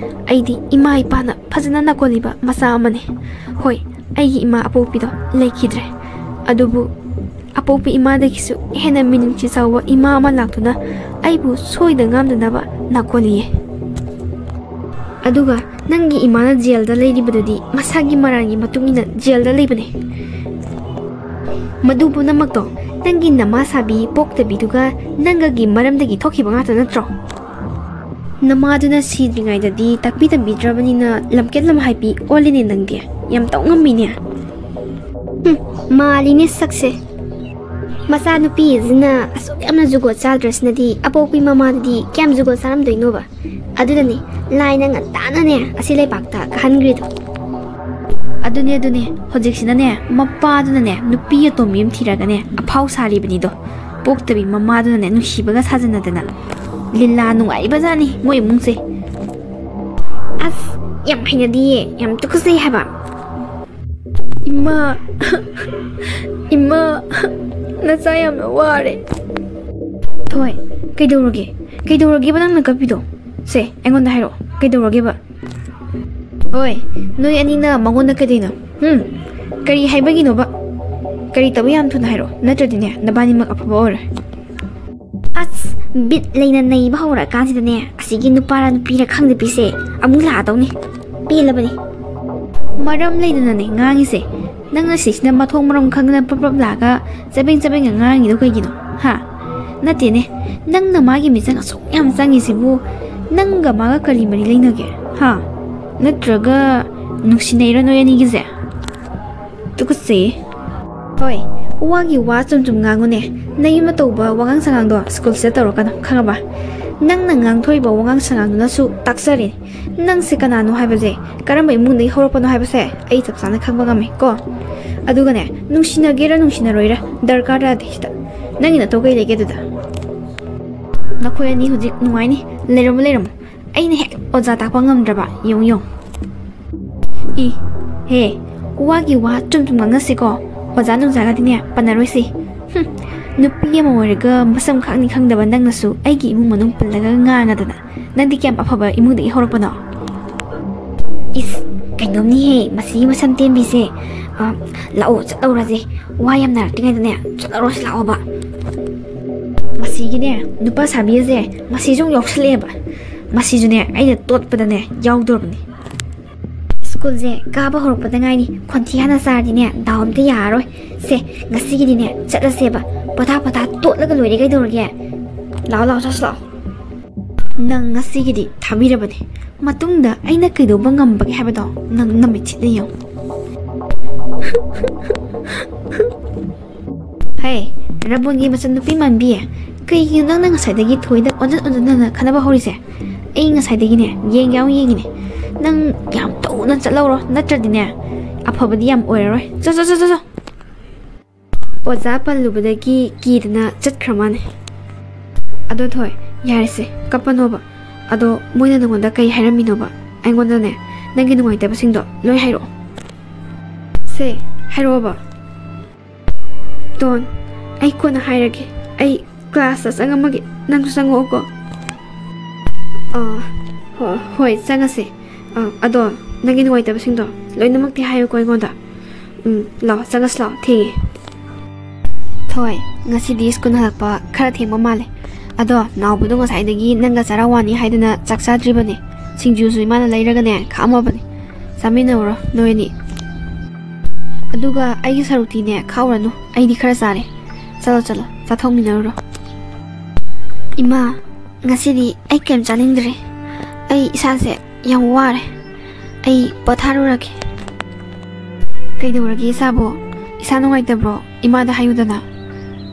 ꯑꯩꯗꯤ ꯏꯃꯥ ꯏꯄꯥꯅ ꯐꯖꯅ ꯅꯥꯀꯣꯜꯂꯤꯕ ꯃꯆꯥ ꯑꯃꯅꯤ ꯍꯣꯏ ꯑꯩꯒꯤ ꯏꯃꯥ ꯑꯄꯣꯛꯄꯤꯗꯣ ꯂꯩꯈꯤꯗ꯭ꯔꯦ ꯑꯗꯨꯕꯨ ꯑꯄꯣꯛꯄꯤ ꯏꯃꯥꯗꯒꯤꯁꯨ ꯍꯦꯟꯅ ꯃꯤꯅꯨꯡꯁꯤ ꯆꯥꯎꯕ ꯏꯃꯥ ꯑꯃ ꯂꯥꯛꯇꯨꯅ ꯑꯩꯕꯨ ꯁꯣꯏꯗ ꯉꯥꯝꯗꯅꯕ ꯅꯥꯀꯣꯜꯂꯤꯌꯦ ꯑꯗꯨꯒ ꯅꯪꯒꯤ ꯏꯃꯥꯅ ꯖꯦꯜꯗ ꯂꯩꯔꯤꯕꯗꯨꯗꯤ ꯃꯁꯥꯒꯤ ꯃꯔꯥꯟꯒꯤ ꯃꯇꯨꯡ ꯏꯟꯅ ꯖꯦꯜꯗ ꯂꯩꯕꯅꯦ ꯃꯗꯨ ꯄꯨꯝꯅꯃꯛꯇꯣ ꯅꯪꯒꯤ ꯅꯃꯥ ꯁꯥꯕꯤ ꯄꯣꯛꯇꯕꯤꯗꯨꯒ ꯅꯪꯒꯒꯤ ꯃꯔꯝꯗꯒꯤ ꯊꯣꯛꯈꯤꯕ ꯉꯥꯛꯇ ꯅꯠꯇ꯭ꯔꯣ ꯅꯃꯥꯗꯨꯅ ꯁꯤꯗ꯭ꯔꯤꯉꯩꯗꯗꯤ ꯇꯥꯛꯄꯤ ꯇꯝꯕꯤꯗ꯭ꯔꯕꯅꯤꯅ ꯂꯝꯀꯦꯠ ꯂꯝꯍꯥꯏꯕꯤ ꯑꯣꯜꯂꯤꯅꯦ ꯅꯪꯗꯤ ꯌꯥꯝ ꯇꯧꯉꯝꯃꯤꯅꯦ ꯃꯥꯜꯂꯤꯅꯦ ꯁꯛꯁꯦ ꯃꯆꯥꯅꯨꯄꯤꯁꯤꯅ ꯑꯁꯨꯛ ꯌꯥꯝꯅ ꯖꯨꯒꯣꯠ ꯆꯥꯗ꯭ꯔꯁꯤꯅꯗꯤ ꯑꯄꯣꯛꯄꯤ ꯃꯃꯥꯗꯨꯗꯤ ꯀꯌꯥꯝ ꯖꯨꯒꯣꯠ ꯆꯥꯔꯝꯗꯣꯏꯅꯣꯕ ꯑꯗꯨꯗꯅꯦ ꯂꯥꯏꯅ ꯉꯟꯇꯥꯅꯅꯦ ꯑꯁꯤ ꯂꯩꯕꯥꯛꯇ ꯀꯥꯍꯟꯈ꯭ꯔꯤꯗꯣ ꯑꯗꯨꯅꯦ ꯍꯧꯖꯤꯛꯁꯤꯅꯅꯦ ꯃꯄꯥꯗꯨꯅꯅꯦ ꯅꯨꯄꯤ ꯑꯇꯣꯝꯕꯤ ꯑꯃ ꯊꯤꯔꯒꯅꯦ ꯑꯐꯥꯎ ꯁꯥꯔꯤꯕꯅꯤꯗꯣ ꯄꯣꯛꯇꯕꯤ ꯃꯃꯥꯗꯨꯅꯅꯦ ꯅꯨꯡꯁꯤꯕꯒ ꯁꯥꯖꯟꯅꯗꯅ ꯂꯤꯂꯥ ꯅꯨꯡꯉꯥꯏꯕꯖꯥꯠꯅꯤ ꯃꯣꯏ ꯏꯃꯨꯡꯁꯦ ꯑꯁ ꯌꯥꯝ ꯍꯩꯅꯗꯤꯌꯦ ꯌꯥꯝ ꯇꯨꯀꯠꯆꯩ ꯍꯥꯏꯕ ꯏꯃꯥ ꯏꯃꯥ ꯅꯆꯥ ꯌꯥꯝꯅ ꯋꯥꯔꯦ ꯊꯣꯏ ꯀꯩꯗꯧꯔꯒꯦꯕ ꯅꯪꯅ ꯀꯞꯄꯤꯗꯣ ꯁꯦ ꯑꯩꯉꯣꯟꯗ ꯍꯥꯏꯔꯛꯑꯣ ꯀꯩꯗꯧꯔꯒꯦꯕ ꯍꯣꯏ ꯅꯣꯏ ꯑꯅꯤꯅ ꯃꯉꯣꯟꯗ ꯀꯩꯗꯩꯅꯣ ꯀꯔꯤ ꯍꯥꯏꯕꯒꯤꯅꯣꯕ ꯀꯔꯤ ꯇꯧꯕ ꯌꯥꯝ ꯊꯨꯅ ꯍꯥꯏꯔꯛꯑꯣ ꯅꯠꯇ꯭ꯔꯗꯤꯅꯦ ꯅꯕꯥꯅꯤꯃꯛ ꯑꯐꯕ ꯑꯣꯏꯔꯣꯏ ꯑꯁ ꯕꯤꯠ ꯂꯩꯅ ꯅꯩꯕ ꯍꯧꯔꯛꯑꯀꯥꯟꯁꯤꯗꯅꯦ ꯑꯁꯤꯒꯤ ꯅꯨꯄꯥꯔ ꯅꯨꯄꯤꯔ ꯈꯪꯗꯕꯤꯁꯦ ꯑꯃꯨꯛ ꯂꯥꯛꯑꯗꯧꯅꯤ ꯄꯦꯜꯂꯕꯅꯤ ꯃꯔꯝ ꯂꯩꯗꯅꯅꯦ ꯉꯥꯡꯉꯤꯁꯦ ꯅꯪꯅ ꯁꯤꯁꯤꯅ ꯃꯊꯣꯡ ꯃꯔꯝ ꯈꯪꯗꯅ ꯄ꯭ꯔꯞ ꯂꯥꯛꯑꯒ ꯆꯕꯦꯡ ꯉꯥꯡꯉꯤꯗꯣ ꯀꯩꯒꯤꯅꯣ ꯍꯥ ꯅꯠꯇꯦꯅꯦ ꯅꯪꯅ ꯃꯥꯒꯤ ꯃꯤꯆꯪ ꯑꯁꯨꯛ ꯌꯥꯝ ꯆꯪꯉꯤꯁꯤꯕꯨ ꯅꯪꯒ ꯃꯥꯒ ꯀꯔꯤ ꯃꯔꯤ ꯂꯩꯅꯒꯦ ꯍꯥ ꯅꯠꯇ꯭ꯔꯒ ꯅꯨꯡꯁꯤꯅꯩꯔꯣ ꯅꯣꯏ ꯑꯅꯤꯒꯤꯁꯦ ꯇꯨꯀꯠꯆꯩꯌꯦ ꯍꯣꯏ ꯋꯥꯒꯤ ꯋꯥ ꯆꯨꯝ ꯉꯥꯡꯉꯨꯅꯦ ꯅꯌꯨꯝꯗ ꯇꯧꯕ ꯋꯥꯉꯥꯡ ꯁꯉꯥꯡꯗꯣ ꯁ꯭ꯀꯨꯜꯁꯤꯗ ꯇꯧꯔꯛꯀꯅꯣ ꯈꯪꯉꯕ ꯅꯪꯅ ꯉꯥꯡꯊꯣꯛꯏꯕ ꯋꯥꯉꯥꯡ ꯁꯉꯥꯡꯗꯨꯅꯁꯨ ꯇꯥꯛꯆꯔꯦ ꯅꯪꯁꯦ ꯀꯅꯥꯅꯣ ꯍꯥꯏꯕꯁꯦ ꯀꯔꯝꯕ ꯏꯃꯨꯡꯗꯒꯤ ꯍꯧꯔꯛꯄꯅꯣ ꯍꯥꯏꯕꯁꯦ ꯑꯩ ꯆꯞ ꯆꯥꯅ ꯈꯪꯕ ꯉꯝꯃꯤ ꯀꯣ ꯑꯗꯨꯒꯅꯦ ꯅꯨꯡꯁꯤꯅꯒꯦꯔ ꯅꯨꯡꯁꯤꯅꯔꯣꯏꯔ ꯗꯔꯀꯥꯔ ꯇꯥꯗꯦ ꯁꯤꯗ ꯅꯪꯒꯤ ꯅꯇꯧ ꯀꯩ ꯂꯩꯒꯦ ꯑꯗꯨꯗ ꯅꯈꯣꯏ ꯑꯅꯤ ꯍꯧꯖꯤꯛ ꯅꯨꯡꯉꯥꯏꯅꯤ ꯂꯩꯔꯝꯃꯣ ꯑꯩꯅ ꯍꯦꯛ ꯑꯣꯖా ꯇꯥꯛꯄ ꯉꯝꯗ꯭ꯔꯕ ꯌꯦꯡꯉꯨ ꯍꯦ ꯋꯥꯒꯤ ꯋꯥ ꯆꯨꯝ ꯉꯥꯡꯅꯁꯤꯀꯣ ꯑꯣꯖꯥ ꯅꯨꯡꯖꯥꯒꯗꯤꯅꯦ ꯄꯟꯅꯔꯣꯏꯁꯤ ꯅꯨꯄꯤ ꯑꯃ ꯑꯣꯏꯔꯒ ꯃꯁꯝ ꯈꯪꯅꯤ ꯈꯪꯗꯕ ꯅꯪꯅꯁꯨ ꯑꯩꯒꯤ ꯏꯃꯨꯡ ꯃꯅꯨꯡ ꯄꯨꯜꯂꯒ ꯉꯥꯡꯉꯗꯅ ꯅꯪꯗꯤ ꯀꯌꯥꯝ ꯑꯐꯕ ꯏꯃꯨꯡꯗꯒꯤ ꯍꯧꯔꯛꯄꯅꯣ ꯏꯁ ꯀꯩꯅꯣꯝꯅꯤꯍꯦ ꯃꯁꯤꯒꯤ ꯃꯁꯝ ꯇꯦꯟꯕꯤꯁꯦ ꯂꯥꯛꯑꯣ ꯆꯠꯂꯧꯔꯁꯦ ꯋꯥ ꯌꯥꯝ ꯅꯔꯛꯇ꯭ꯔꯤꯉꯩꯗꯅꯦ ꯆꯠꯂꯧꯔꯁꯤ ꯂꯥꯛꯑꯣꯕ ꯃꯁꯤꯒꯤꯅꯦ ꯅꯨꯄꯥ ꯁꯥꯕꯤꯁꯦ ꯃꯁꯤꯁꯨ ꯌꯥꯎꯁꯜꯂꯛꯑꯦꯕ ꯃꯁꯤꯁꯨꯅꯦ ꯑꯩꯅ ꯇꯣꯠꯄꯗꯅꯦ ꯌꯥꯎꯗꯣꯔꯕꯅꯤ ꯁ꯭ꯀꯨꯜꯁꯦ ꯀꯥꯕ ꯍꯧꯔꯛꯄꯗ ꯉꯥꯏꯅꯤ ꯈꯣꯟꯊꯤ ꯍꯥꯟꯅ ꯆꯥꯔꯗꯤꯅꯦ ꯗꯥꯎ ꯑꯝꯇ ꯌꯥꯔꯔꯣꯏ ꯁꯦ ꯉꯁꯤꯒꯤꯗꯤꯅꯦ ꯆꯠꯂꯁꯦꯕ ꯄꯣꯊꯥ ꯇꯣꯠꯂꯒ ꯂꯣꯏꯔꯦ ꯀꯩꯗꯧꯔꯒꯦ ꯂꯥꯛꯑꯣ ꯆꯠꯁꯤ ꯂꯥꯛꯑꯣ Nang ngasigidi thabirabani. Matungda aina kaidoba ngambagi habado nang namit niyo. Hey, rabongi masanupi manbi. Kay nang ngasaydagi thoida onjana khanaba horise. Ai ngasaydagi ne yengi ne. Nang yam tawna chalawro natradi ne. Afabadi yam oiroi. Zo. Oza pallubadagi kidna chatkhramane. Ado thoi yarese kapanoba. Ado moina nongonda kai hairaminoba. Aingonda ne nangi nungaitaba singdo loi hairo. Se hairoba. Don ai kona hairage. Ai class sangamagi nang sango ko. Hoi sangase. Ado nangi nungaitaba singdo loi namakti hayo ko aingonda. Lao sangas lao thi. Thoi ngasi di school halakpa khara thema male. Ado naubudo ngasaidagi nanga charawani haiduna chaksadribane. Singju su imana leiragane khamabane. Saminawro noeni. Aduga aigi saruti ne khawranu aidi khara sare. Chalo chathongminaro. Ima ngasidi ai kem chanindre. Ai isase yam ware. Ai patharurake. Kaidoragi sabo isa nungaitabro imada hayudana.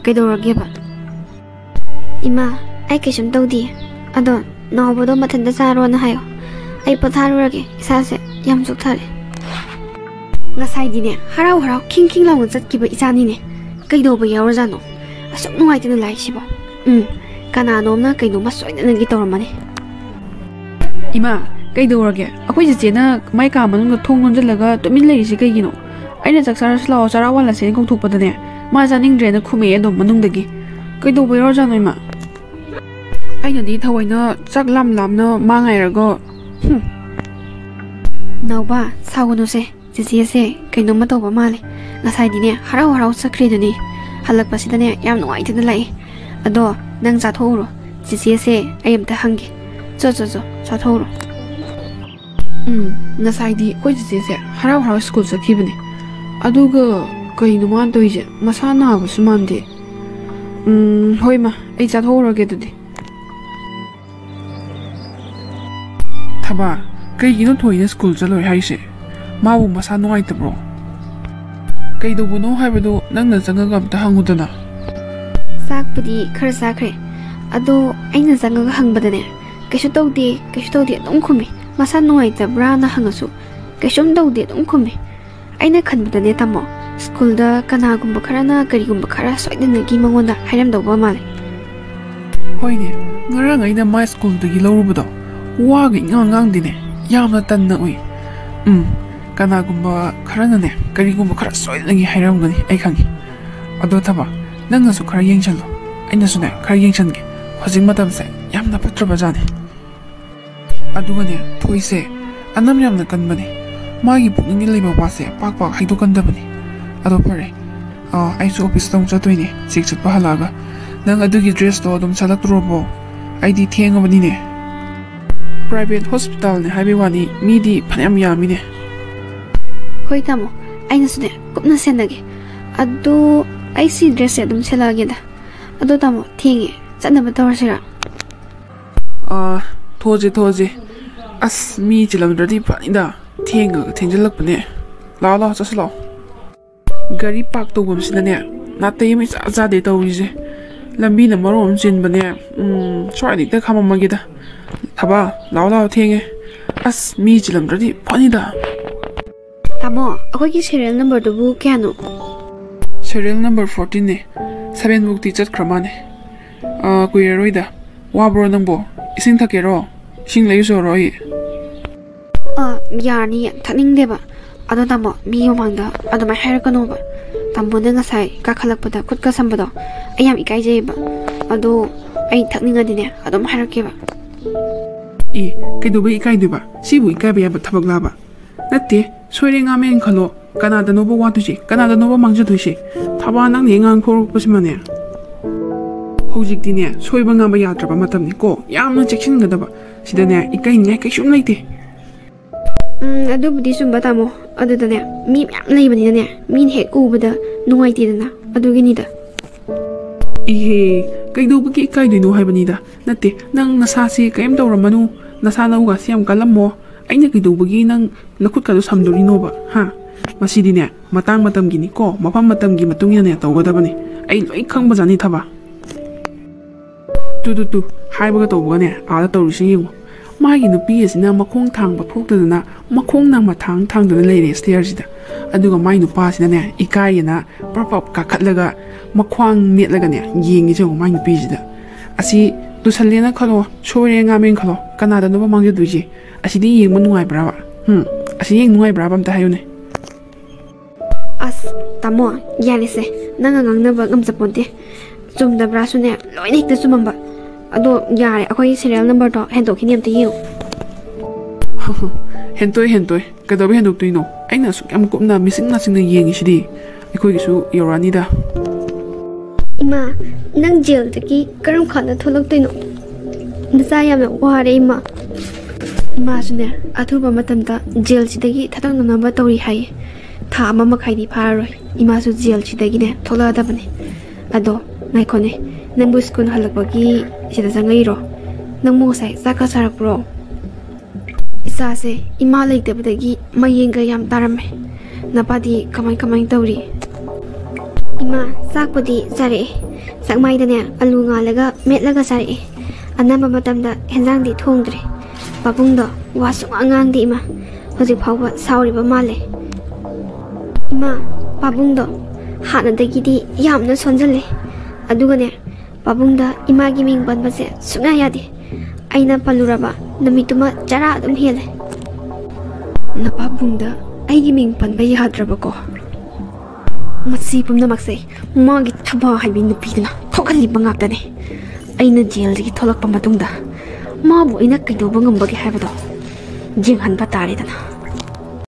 Kaidorageba. Ima ai kaisum tawdi. Ado naubudo mathanda sarona hayo. Ai patharurage isase yam sukthare. Ngasaidine harau king lawo chatkiba isanine. Kaidoba yaurjano. Asuk nungaitana laisibo. Kananomna kainoma soidana gi tawramane. Ima kaidorage akhoi jena mai ka manung thong nonjalaga tumin leirisi kaigino. Aina chaksarasu lao charawala sen kongthokpadane. Ma janingdrena khume adom manungdagi. Kaidoba yaurjano ima. Aina di thawaina chak lamna mangairago. Nauba sagunuse. Jese kainoma tawba male. Ngasaidine harau sakriduni. Halakpasidane yam nuaitana lai. Ado nang chathoro. Jese ayamta hangi. Zo chathoro. Ngasaidi koi jese harau school sakibane. Aduga kainoma toije masana basumande. Hoima ai chathoro ge dudi. Thaba kaigino thoina school chaloi haise. Mabu masa nungaitabro. Kaidobuno haibado nangna jangaga amta hangudana. Sakpudi khara sakre. Ado aina jangaga hangbadane. Kaishu tawde adum khumi. Masa nungaitabra na hangasu. Kaishum tawde adum khumi. Aina khanbadane tamo. School da kanagumba khara na karigumba khara soidana gi mangonda hairamdawba male. Hoine, ngarang aina my school dagi lawrubado. Waga ingangdine. Yamna tanna ui. Kanagumba kharanane karigumba khara soidagi hairamgani ai khangi. Ado thaba nangnasu khara yengchallo. Ainasu ne khara yengchange. Hojing matamse yamna patraba jani. Adugane thoise anam yamna kanbane. Magi pukningi leiba wase pak haidokandabani. Ado pare. Aisu office tong chatoine sik chatpa halaga. Nang adugi dress to adum chalaktrobo. Aidi thengabani ne. Private hospital ne haibiwani midi phanam yamine. Hoi tamo, aina sune kupna senage. Ado ai si dress adum selageda. Ado tamo thengi chanaba tawsira. Thoje. As mi chilamdradi panida thenjalakpane. Lao chaslao. Gari park to bumsinane. Natai mi cha de tawrise. Lambi na marom chinbane. Swadi ta khamamagida. Thaba lao thenge. As mi chilamdradi panida. Tamo, akhoi serial number dubu kyano? Serial number 14 ne. 7 bukti chatkramane. Kuiroida. Wabro nangbo. Ising thakero. Sing leiso roi. Yarni thakningdeba. Ado tamo mi yomangda adumai hairakanoba. Tambo na ngasai kakhalakpada khutka sambado. Ayam ikaijeba. Ado ai thakningadine adum hairakeba. Kaidoba ikaiduba. Sibu ikaiba yaba thabak laba. Natte soire ngamen khalo kanada nobo watuji kanada nobo mangjadushi thaba nang yengang khorupasmane hojikdine soiba ngamba yatraba matamni ko yamna cheksingadaba sidane ikai ne kaishum leite adubudi sumba tamo adudane mi myam leibani ne min he ubada nungaitidana aduginida ihe ꯀꯩꯗꯧꯕꯒꯤ ꯏꯀꯥꯏꯗꯣꯏꯅꯣ ꯍꯥꯏꯕꯅꯤꯗ ꯅꯠꯇꯦ ꯅꯪ ꯅꯁꯥꯁꯤ ꯀꯩꯝ ꯇꯧꯔꯝꯃꯅꯨ ꯅꯁꯥ ꯅꯧꯒꯁꯤ ꯌꯥꯝ ꯀꯜꯂꯝꯃꯣ ꯑꯩꯅ ꯀꯩꯗꯧꯕꯒꯤ ꯅꯪ ꯅꯈꯨꯠꯀꯗꯣ ꯁꯝꯗꯣꯔꯤꯅꯣꯕ ꯍꯥ ꯃꯁꯤꯗꯤꯅꯦ ꯃꯇꯥꯡ ꯃꯇꯝꯒꯤꯅꯤ ꯀꯣ ꯃꯐꯝ ꯃꯇꯝꯒꯤ ꯃꯇꯨꯡ ꯏꯟꯅꯅꯦ ꯇꯧꯒꯗꯕꯅꯤ ꯑꯩ ꯂꯣꯏ ꯈꯪꯕꯖꯥꯠꯅꯤ ꯊꯕ ꯇꯨ ꯍꯥꯏꯕꯒ ꯇꯧꯕꯒꯅꯦ ꯑꯥꯗ ꯇꯧꯔꯤꯁꯤ ꯌꯦꯡꯉꯨ ꯃꯥꯒꯤ ꯅꯨꯄꯤ ꯑꯁꯤꯅ ꯃꯈꯣꯡ ꯊꯥꯡꯕ ꯊꯣꯛꯇꯗꯅ ꯃꯈꯣꯡ ꯅꯝꯃ ꯊꯥꯡꯗꯨꯅ ꯂꯩꯔꯦ ꯁ꯭ꯇꯦꯌꯔꯁꯤꯗ ꯑꯗꯨꯒ ꯃꯥꯏ ꯅꯨꯄꯥꯁꯤꯅꯅꯦ ꯏꯀꯥꯏꯌꯦꯅ ꯄ꯭ꯔꯞ ꯀꯥꯈꯠꯂꯒ ꯃꯈ꯭ꯋꯥꯡ ꯅꯦꯠꯂꯒꯅꯦ ꯌꯦꯡꯉꯤꯁꯦ ꯌꯦꯡꯉꯨ ꯃꯥꯏ ꯅꯨꯄꯤꯁꯤꯗ ꯑꯁꯤ ꯇꯨꯁꯜꯂꯦꯅ ꯈꯜꯂꯣ ꯁꯣꯏꯔꯦ ꯉꯥꯃꯦꯟ ꯈꯜꯂꯣ ꯀꯅꯥꯗꯅꯣꯕ ꯃꯥꯡꯖꯗꯣꯏꯁꯦ ꯑꯁꯤꯗꯤ ꯌꯦꯡꯕ ꯅꯨꯡꯉꯥꯏꯕ꯭ꯔꯥꯕ ꯑꯁꯤ ꯌꯦꯡ ꯅꯨꯡꯉꯥꯏꯕ꯭ꯔꯥꯕ ꯑꯝꯇ ꯍꯥꯏꯌꯨꯅꯦ ꯑꯁ ꯇꯥꯃꯣ ꯌꯥꯔꯦꯁꯦ ꯅꯪꯒ ꯉꯥꯡꯅꯕ ꯉꯝꯖꯄꯣꯟꯇꯦ ꯆꯨꯝꯗꯕ꯭ꯔꯥꯁꯨꯅꯦ ꯂꯣꯏꯅ ꯍꯦꯛꯇ ꯆꯨꯝꯃꯝꯕ ꯑꯗꯣ ꯌꯥꯔꯦ ꯑꯩꯈꯣꯏꯒꯤ ꯁꯦꯔꯤꯌꯦꯜ ꯅꯝꯕꯔꯗꯣ ꯍꯦꯟꯗꯣꯛꯈꯤꯅꯤ ꯑꯝꯇ ꯌꯦꯡꯉꯨ ꯍꯦꯟꯇꯣꯏ ꯀꯩꯗꯧꯕ ꯍꯦꯟꯗꯣꯛꯇꯣꯏꯅꯣ ꯑꯩꯅ ꯑꯁꯨꯛ ꯌꯥꯝ ꯀꯨꯞꯅ ꯃꯤꯆꯤꯡ ꯅꯥꯆꯤꯡꯅ ꯌꯦꯡꯉꯤꯁꯤꯗꯤ ꯑꯩꯈꯣꯏꯒꯤꯁꯨ ꯌꯧꯔꯛꯑꯅꯤꯗ ꯏꯃꯥ ꯅꯪ ꯖꯦꯜꯗꯒꯤ ꯀꯔꯝ ꯀꯥꯟꯗ ꯊꯣꯛꯂꯛꯇꯣꯏꯅꯣ ꯅꯆꯥ ꯌꯥꯝꯅ ꯋꯥꯔꯦ ꯏꯃꯥ 이마주네 아두바 마탐다 젤치데기 타당나나바 떠리 하이 타 아마 마카이디 파로이 이마수 젤치데기네 톨라다바네 아도 나이코네 남부 스쿨 할락바기 시다 상가이로 남모사이 사카사락브로 이사세 이마 레이데바데기 마이엔가 얌 따라메 나바디 카마이 떠리 이마 싹바디 자레 싹마이다네 알루 ngallega metlaga sari anamba matamda henjangdi thongdre babungdo wasung angangdi ima hoji phawba sauriba male ima babungdo hanadagidi yamna sonjale adugane babungda imagi ming banbase sunga yadi aina paluraba namituma jara adum hele na babungda aigi ming panba yadrabako masi pumnamakse magi thaba haibi nupidna thokhaliba ngakdane aina jail-dagi tholakpa matungda mabu aina kaidoba ngambagi haibado jinghanba taredana